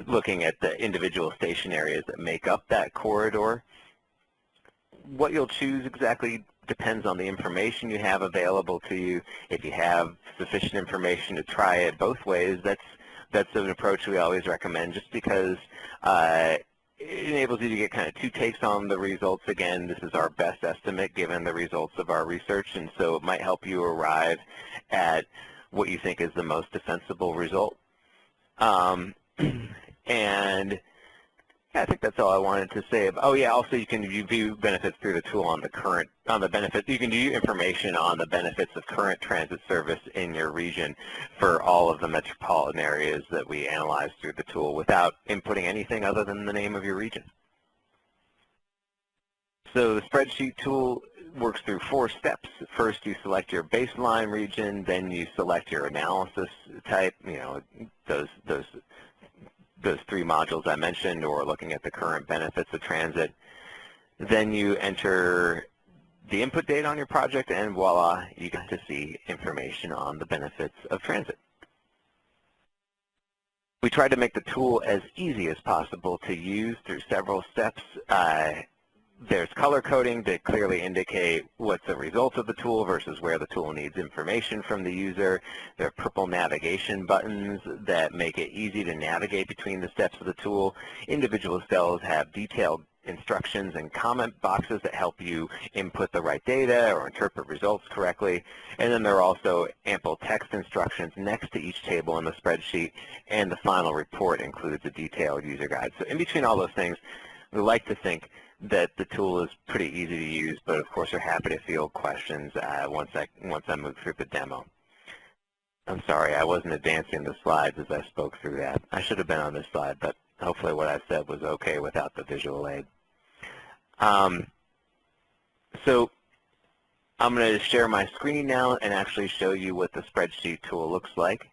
E: looking at the individual station areas that make up that corridor. What you'll choose exactly depends on the information you have available to you. If you have sufficient information to try it both ways, that's an approach we always recommend, just because it enables you to get kind of two takes on the results. Again, this is our best estimate given the results of our research, and so it might help you arrive at what you think is the most defensible result. And yeah, I think that's all I wanted to say. Oh yeah, also you can view benefits through the tool on the benefits. You can view information on the benefits of current transit service in your region for all of the metropolitan areas that we analyze through the tool without inputting anything other than the name of your region. So the spreadsheet tool works through 4 steps. First, you select your baseline region, then you select your analysis type, those 3 modules I mentioned, or looking at the current benefits of transit. Then you enter the input data on your project, and voila, you get to see information on the benefits of transit. We tried to make the tool as easy as possible to use through several steps. There's color coding to clearly indicate what's the result of the tool versus where the tool needs information from the user. There are purple navigation buttons that make it easy to navigate between the steps of the tool. Individual cells have detailed instructions and comment boxes that help you input the right data or interpret results correctly. And then there are also ample text instructions next to each table in the spreadsheet, and the final report includes a detailed user guide. So in between all those things, we like to think that the tool is pretty easy to use, but of course we're happy to field questions once I move through the demo. I'm sorry, I wasn't advancing the slides as I spoke through that. I should have been on this slide, but hopefully what I said was okay without the visual aid. So I'm going to share my screen now and actually show you what the spreadsheet tool looks like.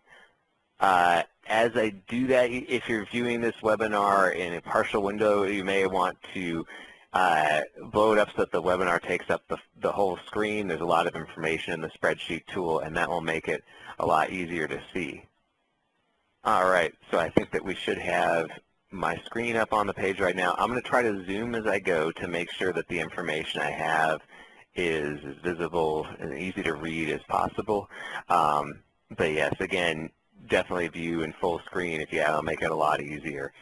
E: As I do that, if you're viewing this webinar in a partial window, you may want to blow it up so that the webinar takes up the whole screen. There's a lot of information in the spreadsheet tool, and that will make it a lot easier to see. All right, so I think that we should have my screen up on the page right now. I'm going to try to zoom as I go to make sure that the information I have is as visible and easy to read as possible. But yes, again, definitely view in full screen if you have. It'll make it a lot easier.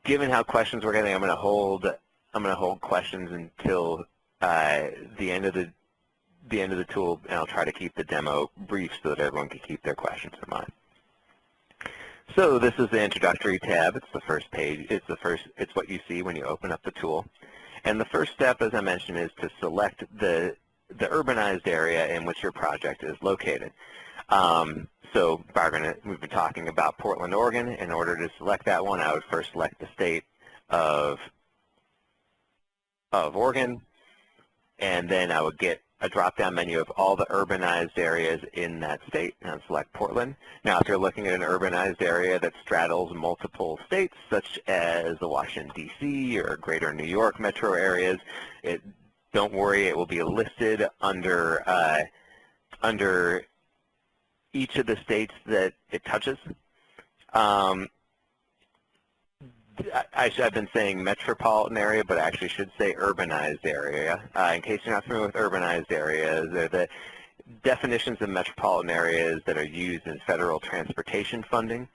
E: Given how questions we're getting, I'm going to hold questions until the end of the tool, and I'll try to keep the demo brief so that everyone can keep their questions in mind. So this is the introductory tab. It's the first page. It's what you see when you open up the tool. And the first step, as I mentioned, is to select the urbanized area in which your project is located. So we've been talking about Portland, Oregon. In order to select that one, I would first select the state of Oregon, and then I would get a drop-down menu of all the urbanized areas in that state, and I'd select Portland. Now, if you're looking at an urbanized area that straddles multiple states, such as the Washington, D.C. or greater New York metro areas, don't worry, it will be listed under each of the states that it touches. I've been saying metropolitan area, but I actually should say urbanized area. In case you're not familiar with urbanized areas, they're the definitions of metropolitan areas that are used in federal transportation funding.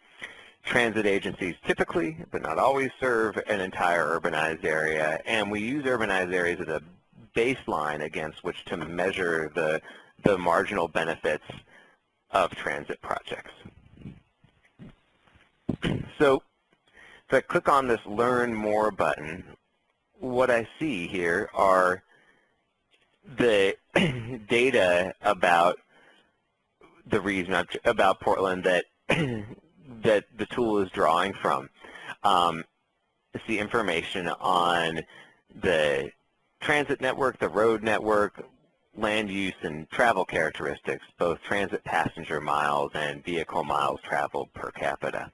E: Transit agencies typically, but not always, serve an entire urbanized area, and we use urbanized areas as a baseline against which to measure the marginal benefits of transit projects. So if I click on this Learn More button, what I see here are the data about the region, about Portland that that the tool is drawing from. It's the information on the transit network, the road network, land use and travel characteristics, both transit passenger miles and vehicle miles traveled per capita.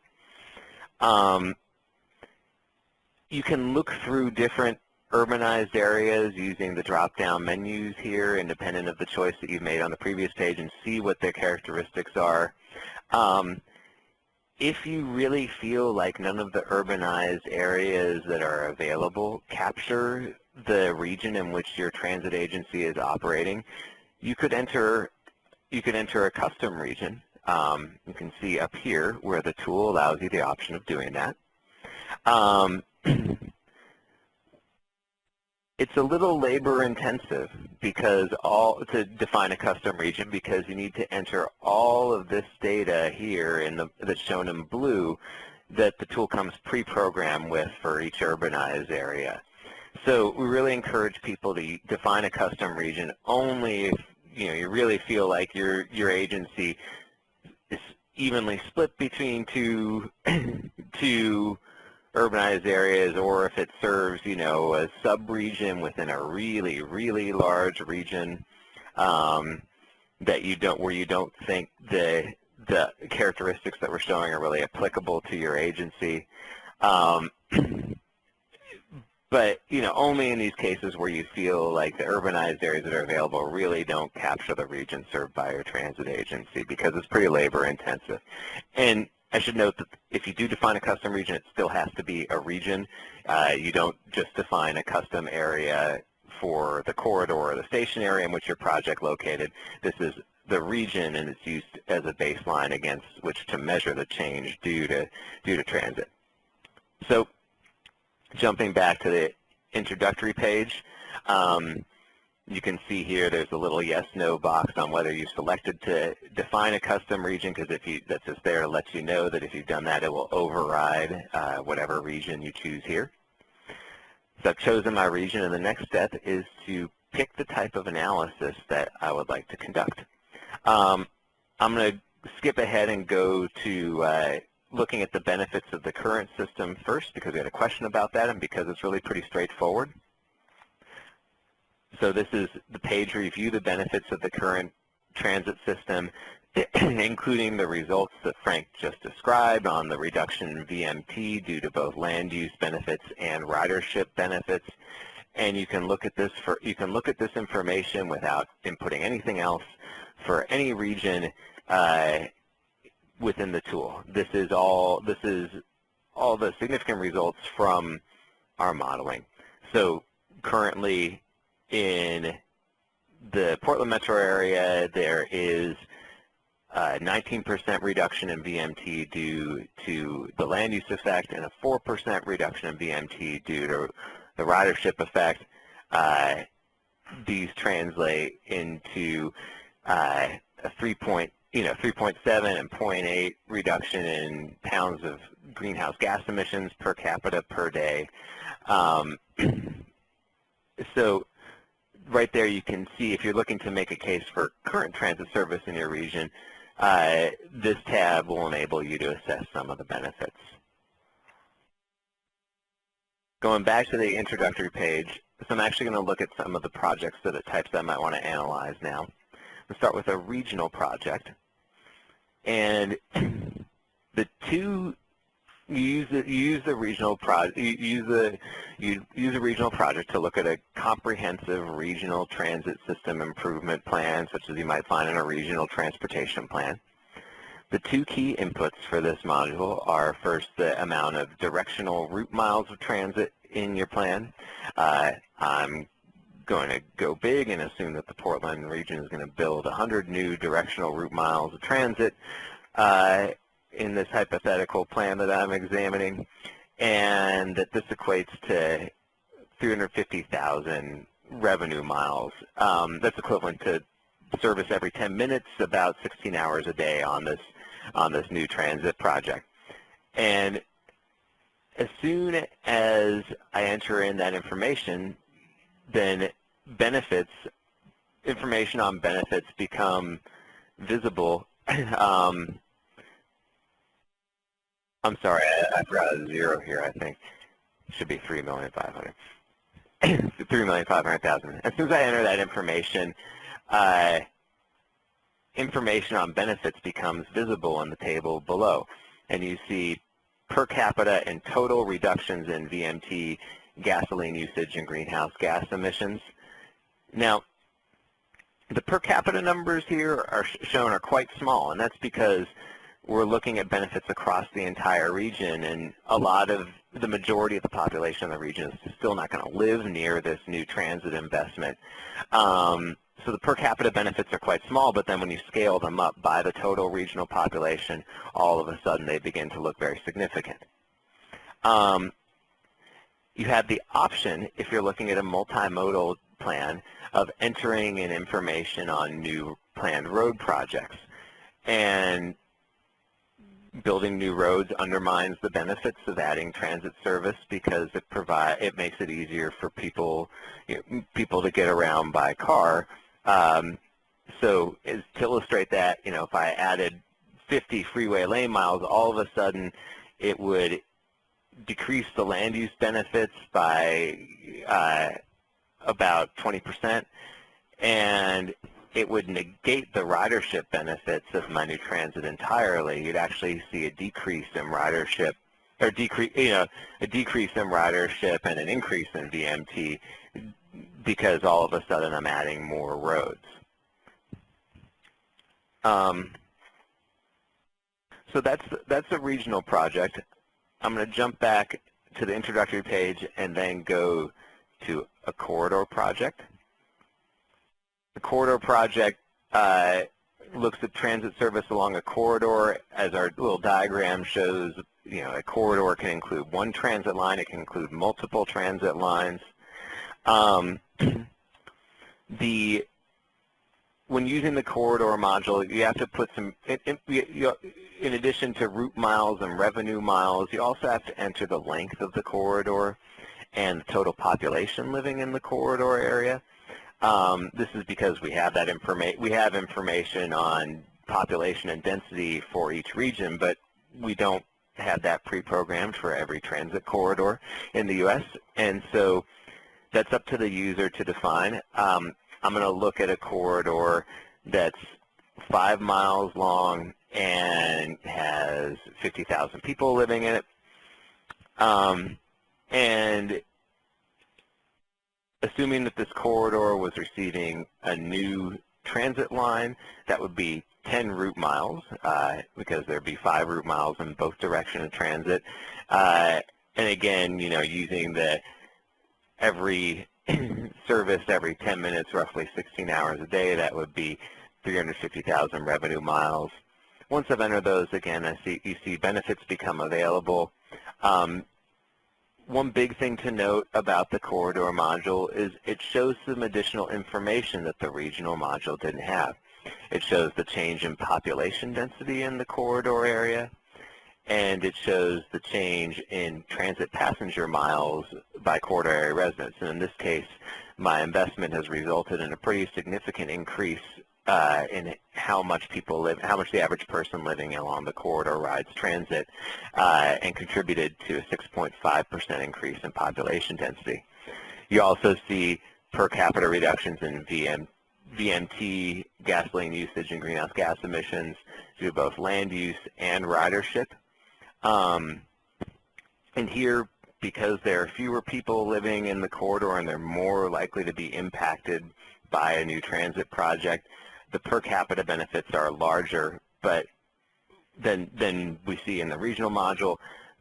E: You can look through different urbanized areas using the drop-down menus here, independent of the choice that you've made on the previous page, and see what their characteristics are. If you really feel like none of the urbanized areas that are available capture the region in which your transit agency is operating, you could enter a custom region. You can see up here where the tool allows you the option of doing that. It's a little labor intensive because to define a custom region, because you need to enter all of this data here that's shown in blue that the tool comes pre-programmed with for each urbanized area. So we really encourage people to define a custom region only if you really feel like your agency is evenly split between two urbanized areas, or if it serves, a sub-region within a really, really large region where you don't think the characteristics that we're showing are really applicable to your agency. But, only in these cases where you feel like the urbanized areas that are available really don't capture the region served by your transit agency, because it's pretty labor intensive. And I should note that if you do define a custom region, it still has to be a region. You don't just define a custom area for the corridor or the station area in which your project located. This is the region, and it's used as a baseline against which to measure the change due to transit. So, jumping back to the introductory page, you can see here there's a little yes/no box on whether you've selected to define a custom region, because that's just there to let you know that if you've done that, it will override whatever region you choose here. So I've chosen my region, and the next step is to pick the type of analysis that I would like to conduct. I'm going to skip ahead and go to looking at the benefits of the current system first, because we had a question about that and because it's really pretty straightforward. So this is the page Review the Benefits of the Current Transit System, including the results that Frank just described on the reduction in VMT due to both land use benefits and ridership benefits. And you can look at this information without inputting anything else for any region within the tool. This is all the significant results from our modeling. So currently in the Portland metro area, there is a 19% reduction in VMT due to the land use effect and a 4% reduction in VMT due to the ridership effect. These translate into a 3.7 and 0.8 reduction in pounds of greenhouse gas emissions per capita per day. So right there you can see, if you're looking to make a case for current transit service in your region, this tab will enable you to assess some of the benefits. Going back to the introductory page, so I'm actually going to look at some of the projects that types I might want to analyze now. We'll start with a regional project. And the two, you use a regional project to look at a comprehensive regional transit system improvement plan, such as you might find in a regional transportation plan. The two key inputs for this module are, first, the amount of directional route miles of transit in your plan. I'm going to go big and assume that the Portland region is going to build 100 new directional route miles of transit in this hypothetical plan that I'm examining, and that this equates to 350,000 revenue miles. That's equivalent to service every 10 minutes, about 16 hours a day on this new transit project. And as soon as I enter in that information, then information on benefits become visible. I'm sorry, I forgot a zero here, I think. It should be 3,500,000. 3,500,000. As soon as I enter that information, information on benefits becomes visible in the table below. And you see per capita and total reductions in VMT, gasoline usage, and greenhouse gas emissions. Now, the per capita numbers here are shown are quite small, and that's because we're looking at benefits across the entire region, and the majority of the population of the region is still not going to live near this new transit investment. So the per capita benefits are quite small, but then when you scale them up by the total regional population, all of a sudden they begin to look very significant. You have the option, if you're looking at a multimodal plan, of entering in information on new planned road projects. And building new roads undermines the benefits of adding transit service because it makes it easier for people to get around by car. So to illustrate that, if I added 50 freeway lane miles, all of a sudden it would decrease the land use benefits by about 20%, and it would negate the ridership benefits of my new transit entirely. You'd actually see a decrease in ridership, or a decrease in ridership and an increase in VMT because all of a sudden I'm adding more roads. So that's a regional project. I'm going to jump back to the introductory page and then go to a corridor project. The corridor project looks at transit service along a corridor. As our little diagram shows, a corridor can include one transit line. It can include multiple transit lines. When using the corridor module, you have to put some, in addition to route miles and revenue miles, you also have to enter the length of the corridor and the total population living in the corridor area. This is because we have that information on population and density for each region, but we don't have that pre-programmed for every transit corridor in the U.S., and so that's up to the user to define. I'm going to look at a corridor that's 5 miles long and has 50,000 people living in it. And assuming that this corridor was receiving a new transit line, that would be 10 route miles, because there'd be 5 route miles in both directions of transit. And again, using the every service every 10 minutes, roughly 16 hours a day, that would be 350,000 revenue miles. Once I've entered those, again, you see benefits become available. One big thing to note about the corridor module is it shows some additional information that the regional module didn't have. It shows the change in population density in the corridor area, and it shows the change in transit passenger miles by corridor area residents. And in this case, my investment has resulted in a pretty significant increase in how much the average person living along the corridor rides transit, and contributed to a 6.5% increase in population density. You also see per capita reductions in VMT, gasoline usage, and greenhouse gas emissions due to both land use and ridership. And here, because there are fewer people living in the corridor and they're more likely to be impacted by a new transit project, the per capita benefits are larger than we see in the regional module,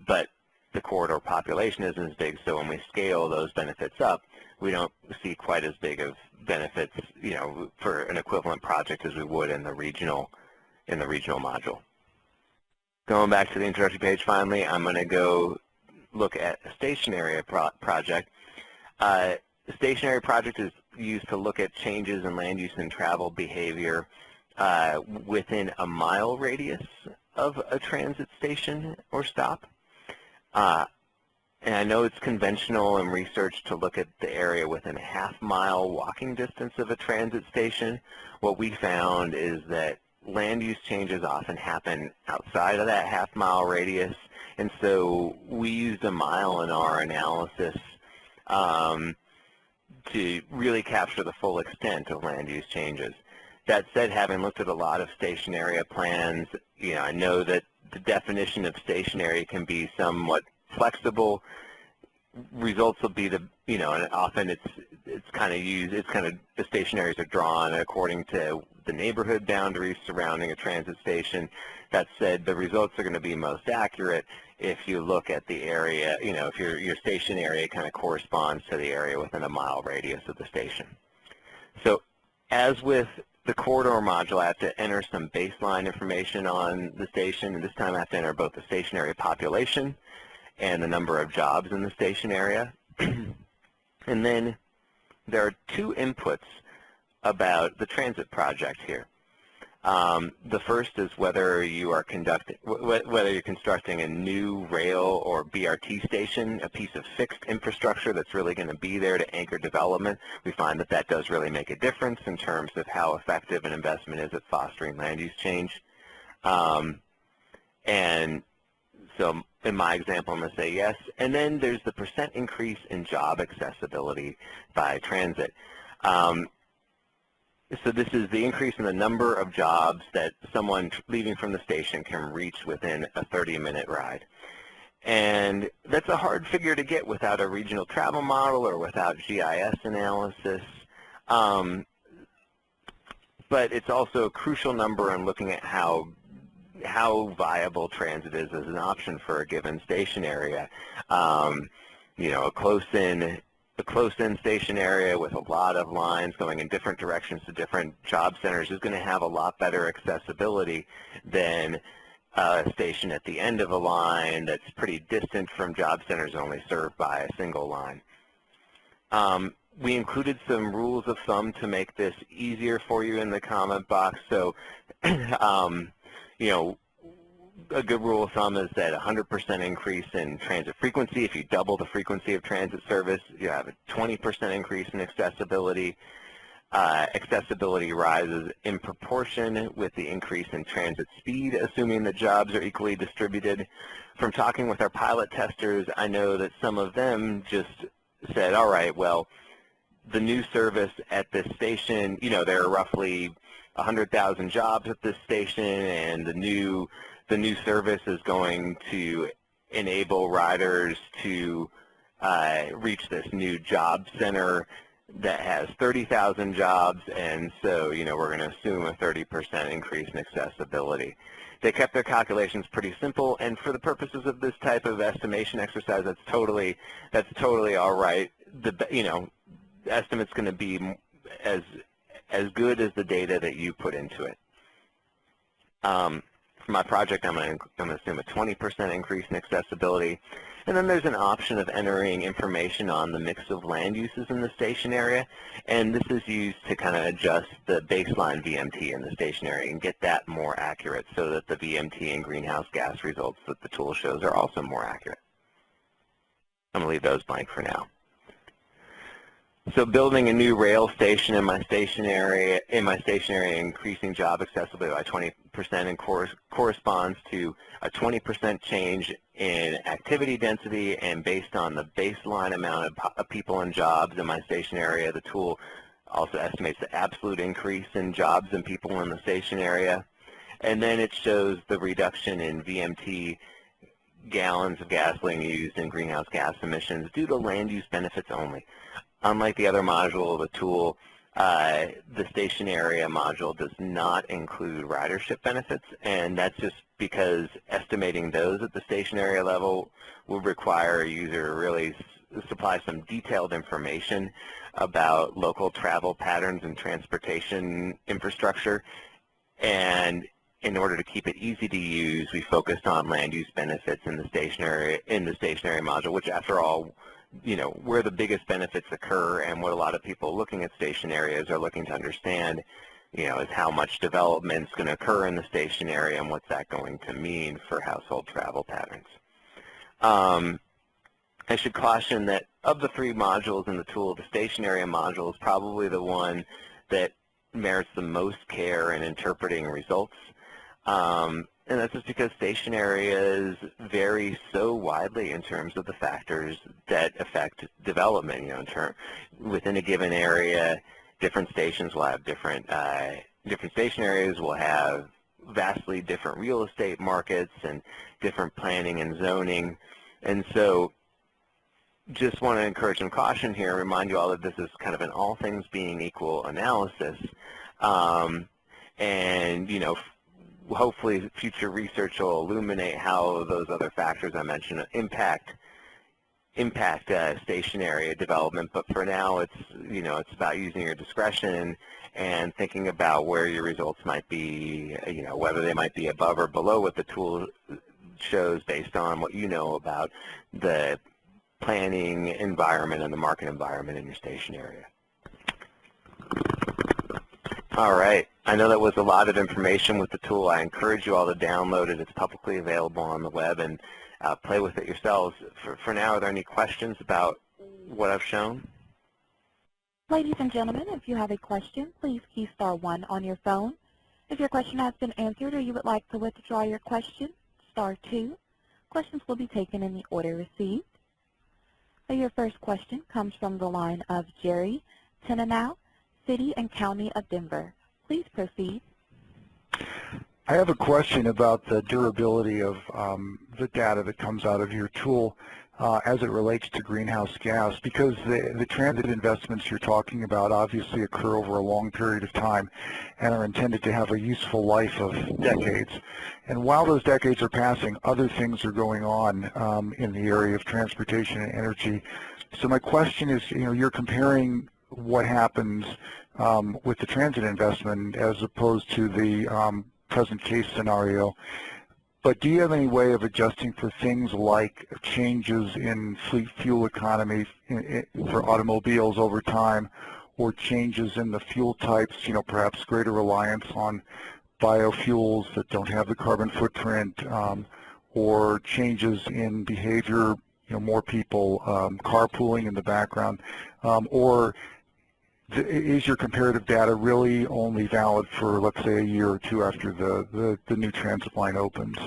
E: but the corridor population isn't as big, so when we scale those benefits up, we don't see quite as big of benefits, for an equivalent project as we would in the regional module. Going back to the introductory page finally, I'm going to go look at a stationary project. The stationary project is used to look at changes in land use and travel behavior within a mile radius of a transit station or stop. And I know it's conventional in research to look at the area within a half-mile walking distance of a transit station. What we found is that land use changes often happen outside of that half-mile radius, and so we used a mile in our analysis to really capture the full extent of land use changes. That said, having looked at a lot of station area plans, I know that the definition of station area can be somewhat flexible. Results will be and often it's kind of the station areas are drawn according to the neighborhood boundaries surrounding a transit station. That said, the results are going to be most accurate if you look at the area, if your station area kind of corresponds to the area within a mile radius of the station. So as with the corridor module, I have to enter some baseline information on the station, and this time I have to enter both the station area population and the number of jobs in the station area. And then there are two inputs about the transit project here. The first is whether you're constructing a new rail or BRT station, a piece of fixed infrastructure that's really going to be there to anchor development. We find that that does really make a difference in terms of how effective an investment is at fostering land use change. And so in my example, I'm going to say yes. And then there's the % increase in job accessibility by transit. So this is the increase in the number of jobs that someone leaving from the station can reach within a 30-minute ride. And that's a hard figure to get without a regional travel model or without GIS analysis. But it's also a crucial number in looking at how viable transit is as an option for a given station area. A close-in station area with a lot of lines going in different directions to different job centers is going to have a lot better accessibility than a station at the end of a line that's pretty distant from job centers only served by a single line. We included some rules of thumb to make this easier for you in the comment box. So, a good rule of thumb is that 100% increase in transit frequency. If you double the frequency of transit service, you have a 20% increase in accessibility. Accessibility rises in proportion with the increase in transit speed, assuming the jobs are equally distributed. From talking with our pilot testers, I know that some of them just said, all right, well, the new service at this station, there are roughly 100,000 jobs at this station, and the new service is going to enable riders to reach this new job center that has 30,000 jobs, and so, we're going to assume a 30% increase in accessibility. They kept their calculations pretty simple, and for the purposes of this type of estimation exercise, that's totally all right. The estimate's going to be as good as the data that you put into it. For my project, I'm going to assume a 20% increase in accessibility. And then there's an option of entering information on the mix of land uses in the station area. And this is used to kind of adjust the baseline VMT in the station area and get that more accurate so that the VMT and greenhouse gas results that the tool shows are also more accurate. I'm going to leave those blank for now. So building a new rail station in my station area, increasing job accessibility by 20% and corresponds to a 20% change in activity density, and based on the baseline amount of people and jobs in my station area, the tool also estimates the absolute increase in jobs and people in the station area. And then it shows the reduction in VMT, gallons of gasoline used, and greenhouse gas emissions due to land use benefits only. Unlike the other module of the tool, the station area module does not include ridership benefits, and that's just because estimating those at the station area level will require a user to really supply some detailed information about local travel patterns and transportation infrastructure. And in order to keep it easy to use, we focused on land use benefits in the stationary module, which, after all, where the biggest benefits occur, and what a lot of people looking at station areas are looking to understand, is how much development is going to occur in the station area and what's that going to mean for household travel patterns. I should caution that of the 3 modules in the tool, the station area module is probably the one that merits the most care in interpreting results. And that's just because station areas vary so widely in terms of the factors that affect development. You know, within a given area, different stations will have different station areas will have vastly different real estate markets and different planning and zoning. And so just want to encourage some caution here and remind you all that this is kind of an all things being equal analysis. And, you know, hopefully future research will illuminate how those other factors I mentioned impact station area development. But for now, it's, you know, it's about using your discretion and thinking about where your results might be, you know, whether they might be above or below what the tool shows based on what you know about the planning environment and the market environment in your station area. All right. I know that was a lot of information with the tool. I encourage you all to download it. It's publicly available on the web, and play with it yourselves. For now, are there any questions about what I've shown?
I: Ladies and gentlemen, if you have a question, please key *1 on your phone. If your question has been answered or you would like to withdraw your question, *2. Questions will be taken in the order received. Your first question comes from the line of Jerry Tenenow, City and County of Denver. Please proceed.
C: I have a question about the durability of the data that comes out of your tool as it relates to greenhouse gas, because the transit investments you're talking about obviously occur over a long period of time and are intended to have a useful life of decades. And while those decades are passing, other things are going on in the area of transportation and energy. So my question is, you know, you're comparing what happens with the transit investment as opposed to the present case scenario. But do you have any way of adjusting for things like changes in fleet fuel economy for automobiles over time, or changes in the fuel types, you know, perhaps greater reliance on biofuels that don't have the carbon footprint, or changes in behavior, you know, more people carpooling in the background, or is your comparative data really only valid for, let's say, a year or two after the new transit line opens?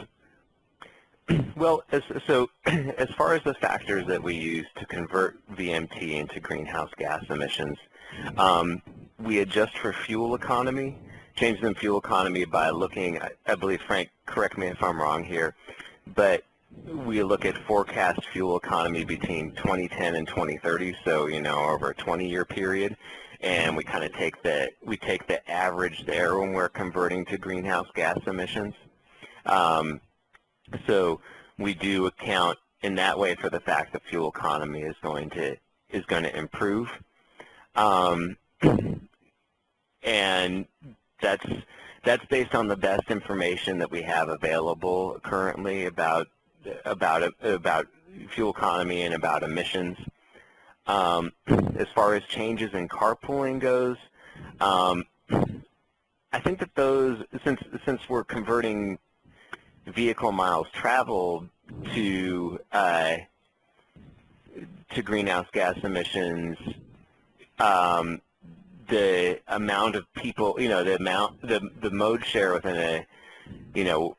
E: Well, so as far as the factors that we use to convert VMT into greenhouse gas emissions, we adjust for fuel economy, changes in fuel economy by looking, I believe, Frank, correct me if I'm wrong here, but we look at forecast fuel economy between 2010 and 2030, so, you know, over a 20-year period. And we kind of take the average there when we're converting to greenhouse gas emissions. So we do account in that way for the fact that fuel economy is going to improve, and that's based on the best information that we have available currently about fuel economy and about emissions. As far as changes in carpooling goes, I think that those, since we're converting vehicle miles traveled to greenhouse gas emissions, the amount of people, you know, the mode share within a, you know,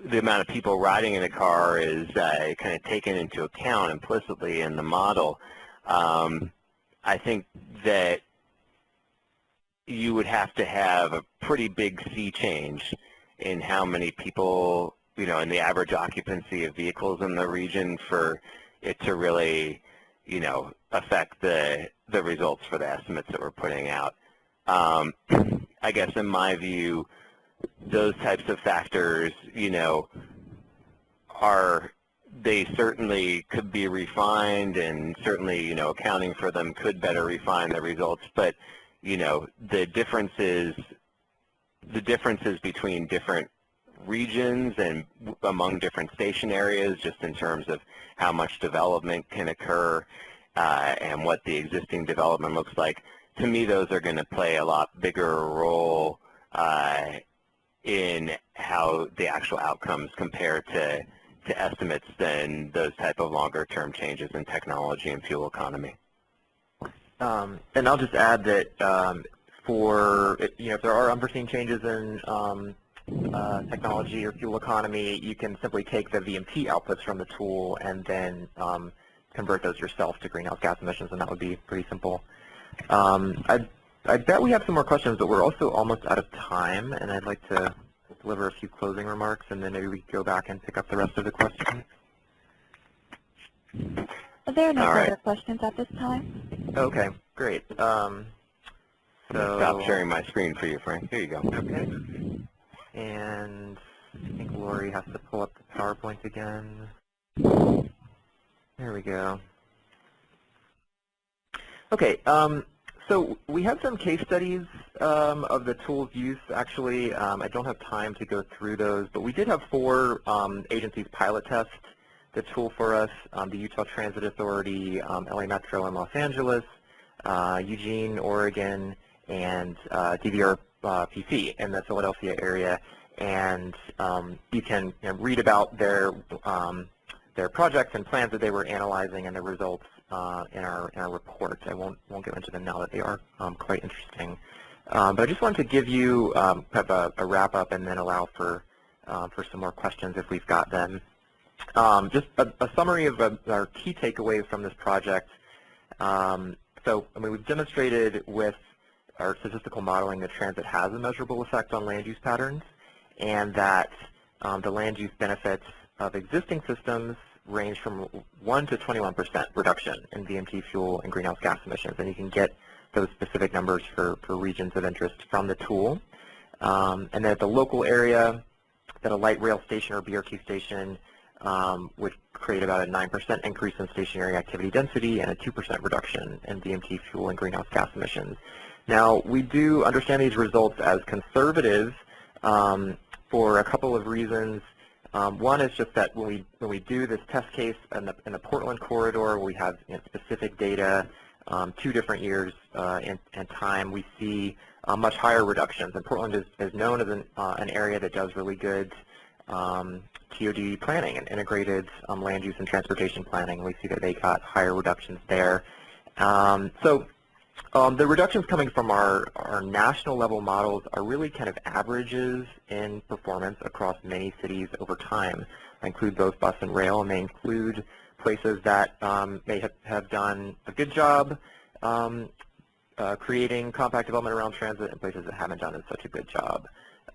E: the amount of people riding in a car is kind of taken into account implicitly in the model. I think that you would have to have a pretty big sea change in how many people, you know, in the average occupancy of vehicles in the region for it to really, you know, affect the results for the estimates that we're putting out. I guess in my view, those types of factors, you know, they certainly could be refined, and certainly, you know, accounting for them could better refine the results. But, you know, the differences between different regions and among different station areas, just in terms of how much development can occur and what the existing development looks like, to me, those are going to play a lot bigger role in how the actual outcomes compare to to estimates than those type of longer-term changes in technology and fuel economy.
B: And I'll just add that if there are unforeseen changes in technology or fuel economy, you can simply take the VMT outputs from the tool and then convert those yourself to greenhouse gas emissions, and that would be pretty simple. I bet we have some more questions, but we're also almost out of time, and I'd like to deliver a few closing remarks, and then maybe we can go back and pick up the rest of the questions.
I: There are no further questions at this time.
B: Okay, great.
E: Stop sharing my screen for you, Frank. Here you go.
B: Okay. And I think Lori has to pull up the PowerPoint again. There we go. Okay, so we have some case studies of the tool's use. Actually, I don't have time to go through those, but we did have 4 agencies pilot test the tool for us, the Utah Transit Authority, LA Metro in Los Angeles, Eugene, Oregon, and DVRPC in the Philadelphia area. And you can read about their projects and plans that they were analyzing and the results in our report. I won't go into them now that they are quite interesting. But I just wanted to give you kind of a wrap up and then allow for some more questions if we've got them. Just a summary of our key takeaways from this project. So I mean, we've demonstrated with our statistical modeling that transit has a measurable effect on land use patterns, and that the land use benefits of existing systems range from 1 to 21% reduction in VMT fuel and greenhouse gas emissions, and you can get those specific numbers for regions of interest from the tool. And then at the local area, that a light rail station or BRT station would create about a 9% increase in stationary activity density and a 2% reduction in VMT fuel and greenhouse gas emissions. Now, we do understand these results as conservative for a couple of reasons. One is just that when we do this test case in the Portland corridor, we have specific data, 2 different years in time, we see much higher reductions. And Portland is known as an area that does really good TOD planning and integrated land use and transportation planning. We see that they got higher reductions there. The reductions coming from our national level models are really kind of averages in performance across many cities over time. They include both bus and rail, and they include places that may have done a good job creating compact development around transit, and places that haven't done such a good job.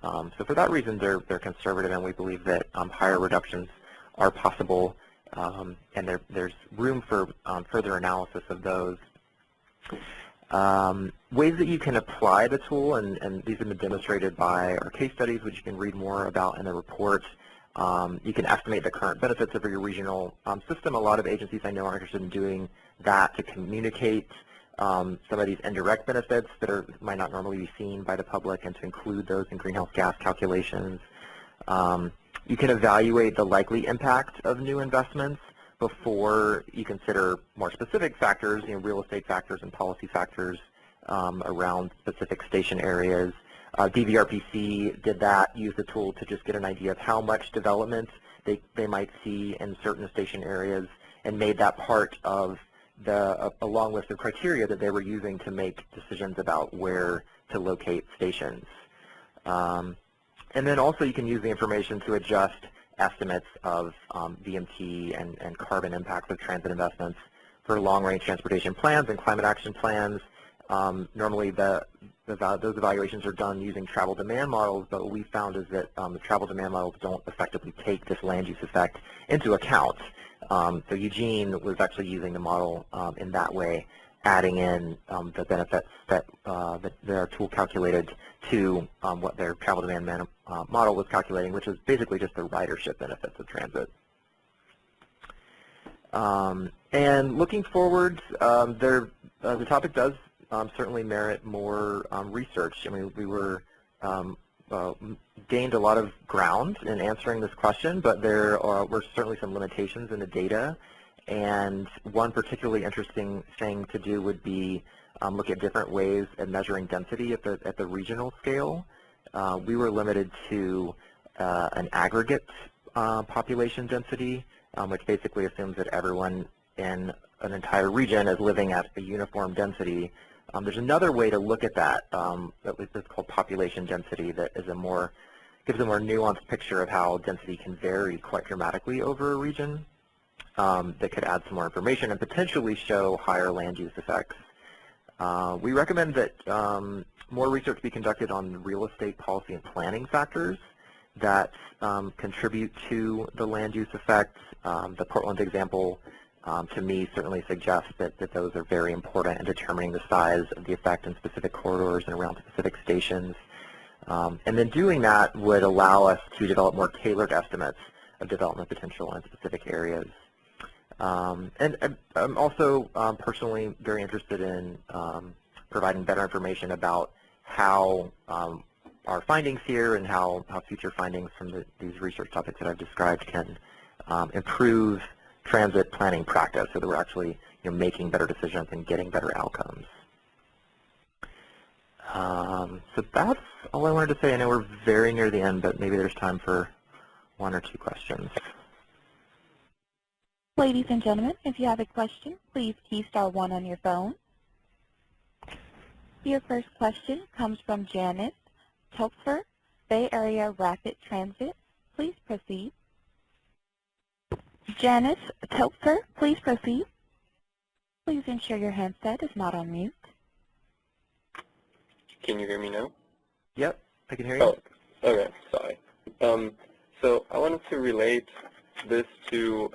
B: So for that reason, they're conservative, and we believe that higher reductions are possible, and there's room for further analysis of those. Ways that you can apply the tool, and these have been demonstrated by our case studies, which you can read more about in the report. You can estimate the current benefits of your regional system. A lot of agencies I know are interested in doing that to communicate some of these indirect benefits that might not normally be seen by the public, and to include those in greenhouse gas calculations. You can evaluate the likely impact of new investments before you consider more specific factors, real estate factors and policy factors around specific station areas. DVRPC did that, used the tool to just get an idea of how much development they might see in certain station areas, and made that part of a long list of criteria that they were using to make decisions about where to locate stations. And then also you can use the information to adjust estimates of VMT and carbon impacts of transit investments for long-range transportation plans and climate action plans. Normally those evaluations are done using travel demand models, but what we found is that the travel demand models don't effectively take this land use effect into account. So Eugene was actually using the model in that way, adding in the benefits that their tool calculated to what their travel demand model was calculating, which is basically just the ridership benefits of transit. And looking forward, the topic does certainly merit more research. I mean, we gained a lot of ground in answering this question, but there were certainly some limitations in the data. And one particularly interesting thing to do would be look at different ways of measuring density at the regional scale. We were limited to an aggregate population density, which basically assumes that everyone in an entire region is living at a uniform density. There's another way to look at that, at least it's called population density, that is gives a more nuanced picture of how density can vary quite dramatically over a region. That could add some more information and potentially show higher land use effects. We recommend that more research be conducted on real estate policy and planning factors that contribute to the land use effects. The Portland example, to me, certainly suggests that those are very important in determining the size of the effect in specific corridors and around specific stations. And then doing that would allow us to develop more tailored estimates of development potential in specific areas. And I'm also personally very interested in providing better information about how our findings here and how future findings from these research topics that I've described can improve transit planning practice so that we're actually making better decisions and getting better outcomes. So that's all I wanted to say. I know we're very near the end, but maybe there's time for one or two questions.
I: Ladies and gentlemen, if you have a question, please key *1 on your phone. Your first question comes from Janice Topfer, Bay Area Rapid Transit. Please proceed. Janice Topfer, please proceed. Please ensure your handset is not on mute.
J: Can you hear me now?
B: Yep, I can hear you.
J: Oh, okay, sorry. So I wanted to relate this to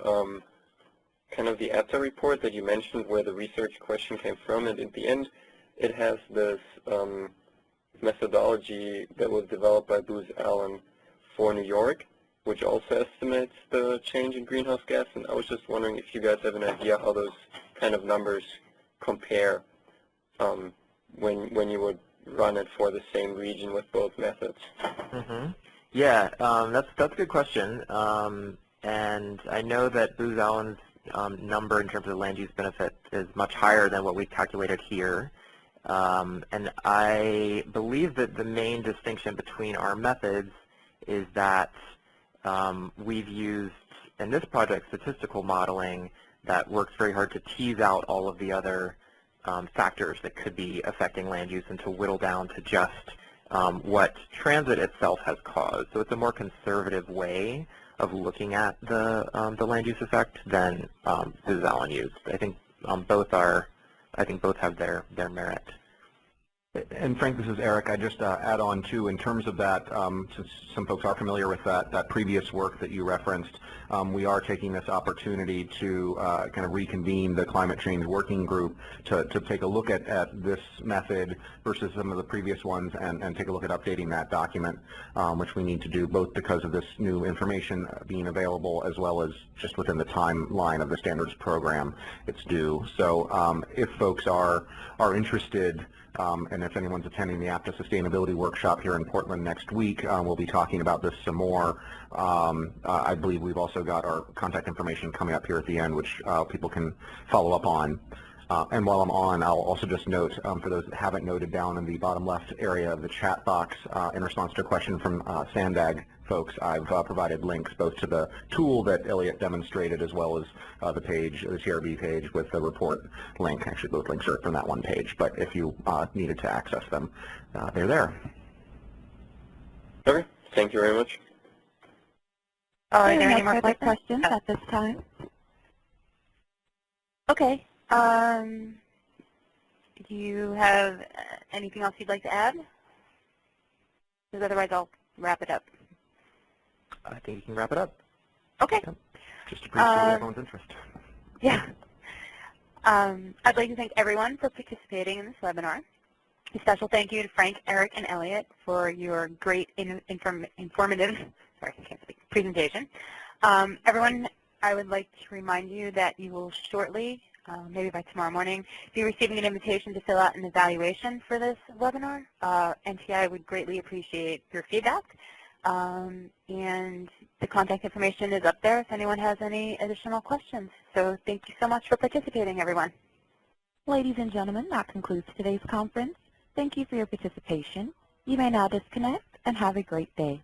J: kind of the ETA report that you mentioned where the research question came from, and at the end it has this methodology that was developed by Booz Allen for New York, which also estimates the change in greenhouse gas, and I was just wondering if you guys have an idea how those kind of numbers compare when you would run it for the same region with both methods.
B: Mm-hmm. Yeah, that's a good question, and I know that Booz Allen's number in terms of land use benefit is much higher than what we calculated here. And I believe that the main distinction between our methods is that we've used, in this project, statistical modeling that works very hard to tease out all of the other factors that could be affecting land use and to whittle down to just what transit itself has caused. So it's a more conservative way of looking at the land use effect than Booz Allen used. I think both have their merit.
C: And Frank, this is Eric. I just add on too, in terms of that, since some folks are familiar with that previous work that you referenced, we are taking this opportunity to kind of reconvene the climate change working group to take a look at this method versus some of the previous ones and take a look at updating that document, which we need to do both because of this new information being available as well as just within the timeline of the standards program it's due. So if folks are interested, and if anyone's attending the APTA Sustainability Workshop here in Portland next week, we'll be talking about this some more. I believe we've also got our contact information coming up here at the end, which people can follow up on. And while I'm on, I'll also just note, for those that haven't noted, down in the bottom left area of the chat box, in response to a question from Sandag folks, I've provided links both to the tool that Elliot demonstrated as well as the page, the TRB page with the report link. Actually, both links are from that one page, but if you needed to access them, they're there.
J: Okay, thank you very much.
A: Are there any
I: no
A: more
I: further
A: questions?
I: questions at this time?
A: Okay. Do you have anything else you'd like to add? Because otherwise I'll wrap it up.
B: I think you can wrap it up.
A: Okay.
B: Yep. Just appreciate everyone's interest.
A: Yeah. I'd like to thank everyone for participating in this webinar. A special thank you to Frank, Eric, and Elliot for your great informative presentation. Everyone, I would like to remind you that you will shortly, maybe by tomorrow morning, be receiving an invitation to fill out an evaluation for this webinar. NTI would greatly appreciate your feedback. And the contact information is up there if anyone has any additional questions. So thank you so much for participating, everyone.
I: Ladies and gentlemen, that concludes today's conference. Thank you for your participation. You may now disconnect and have a great day.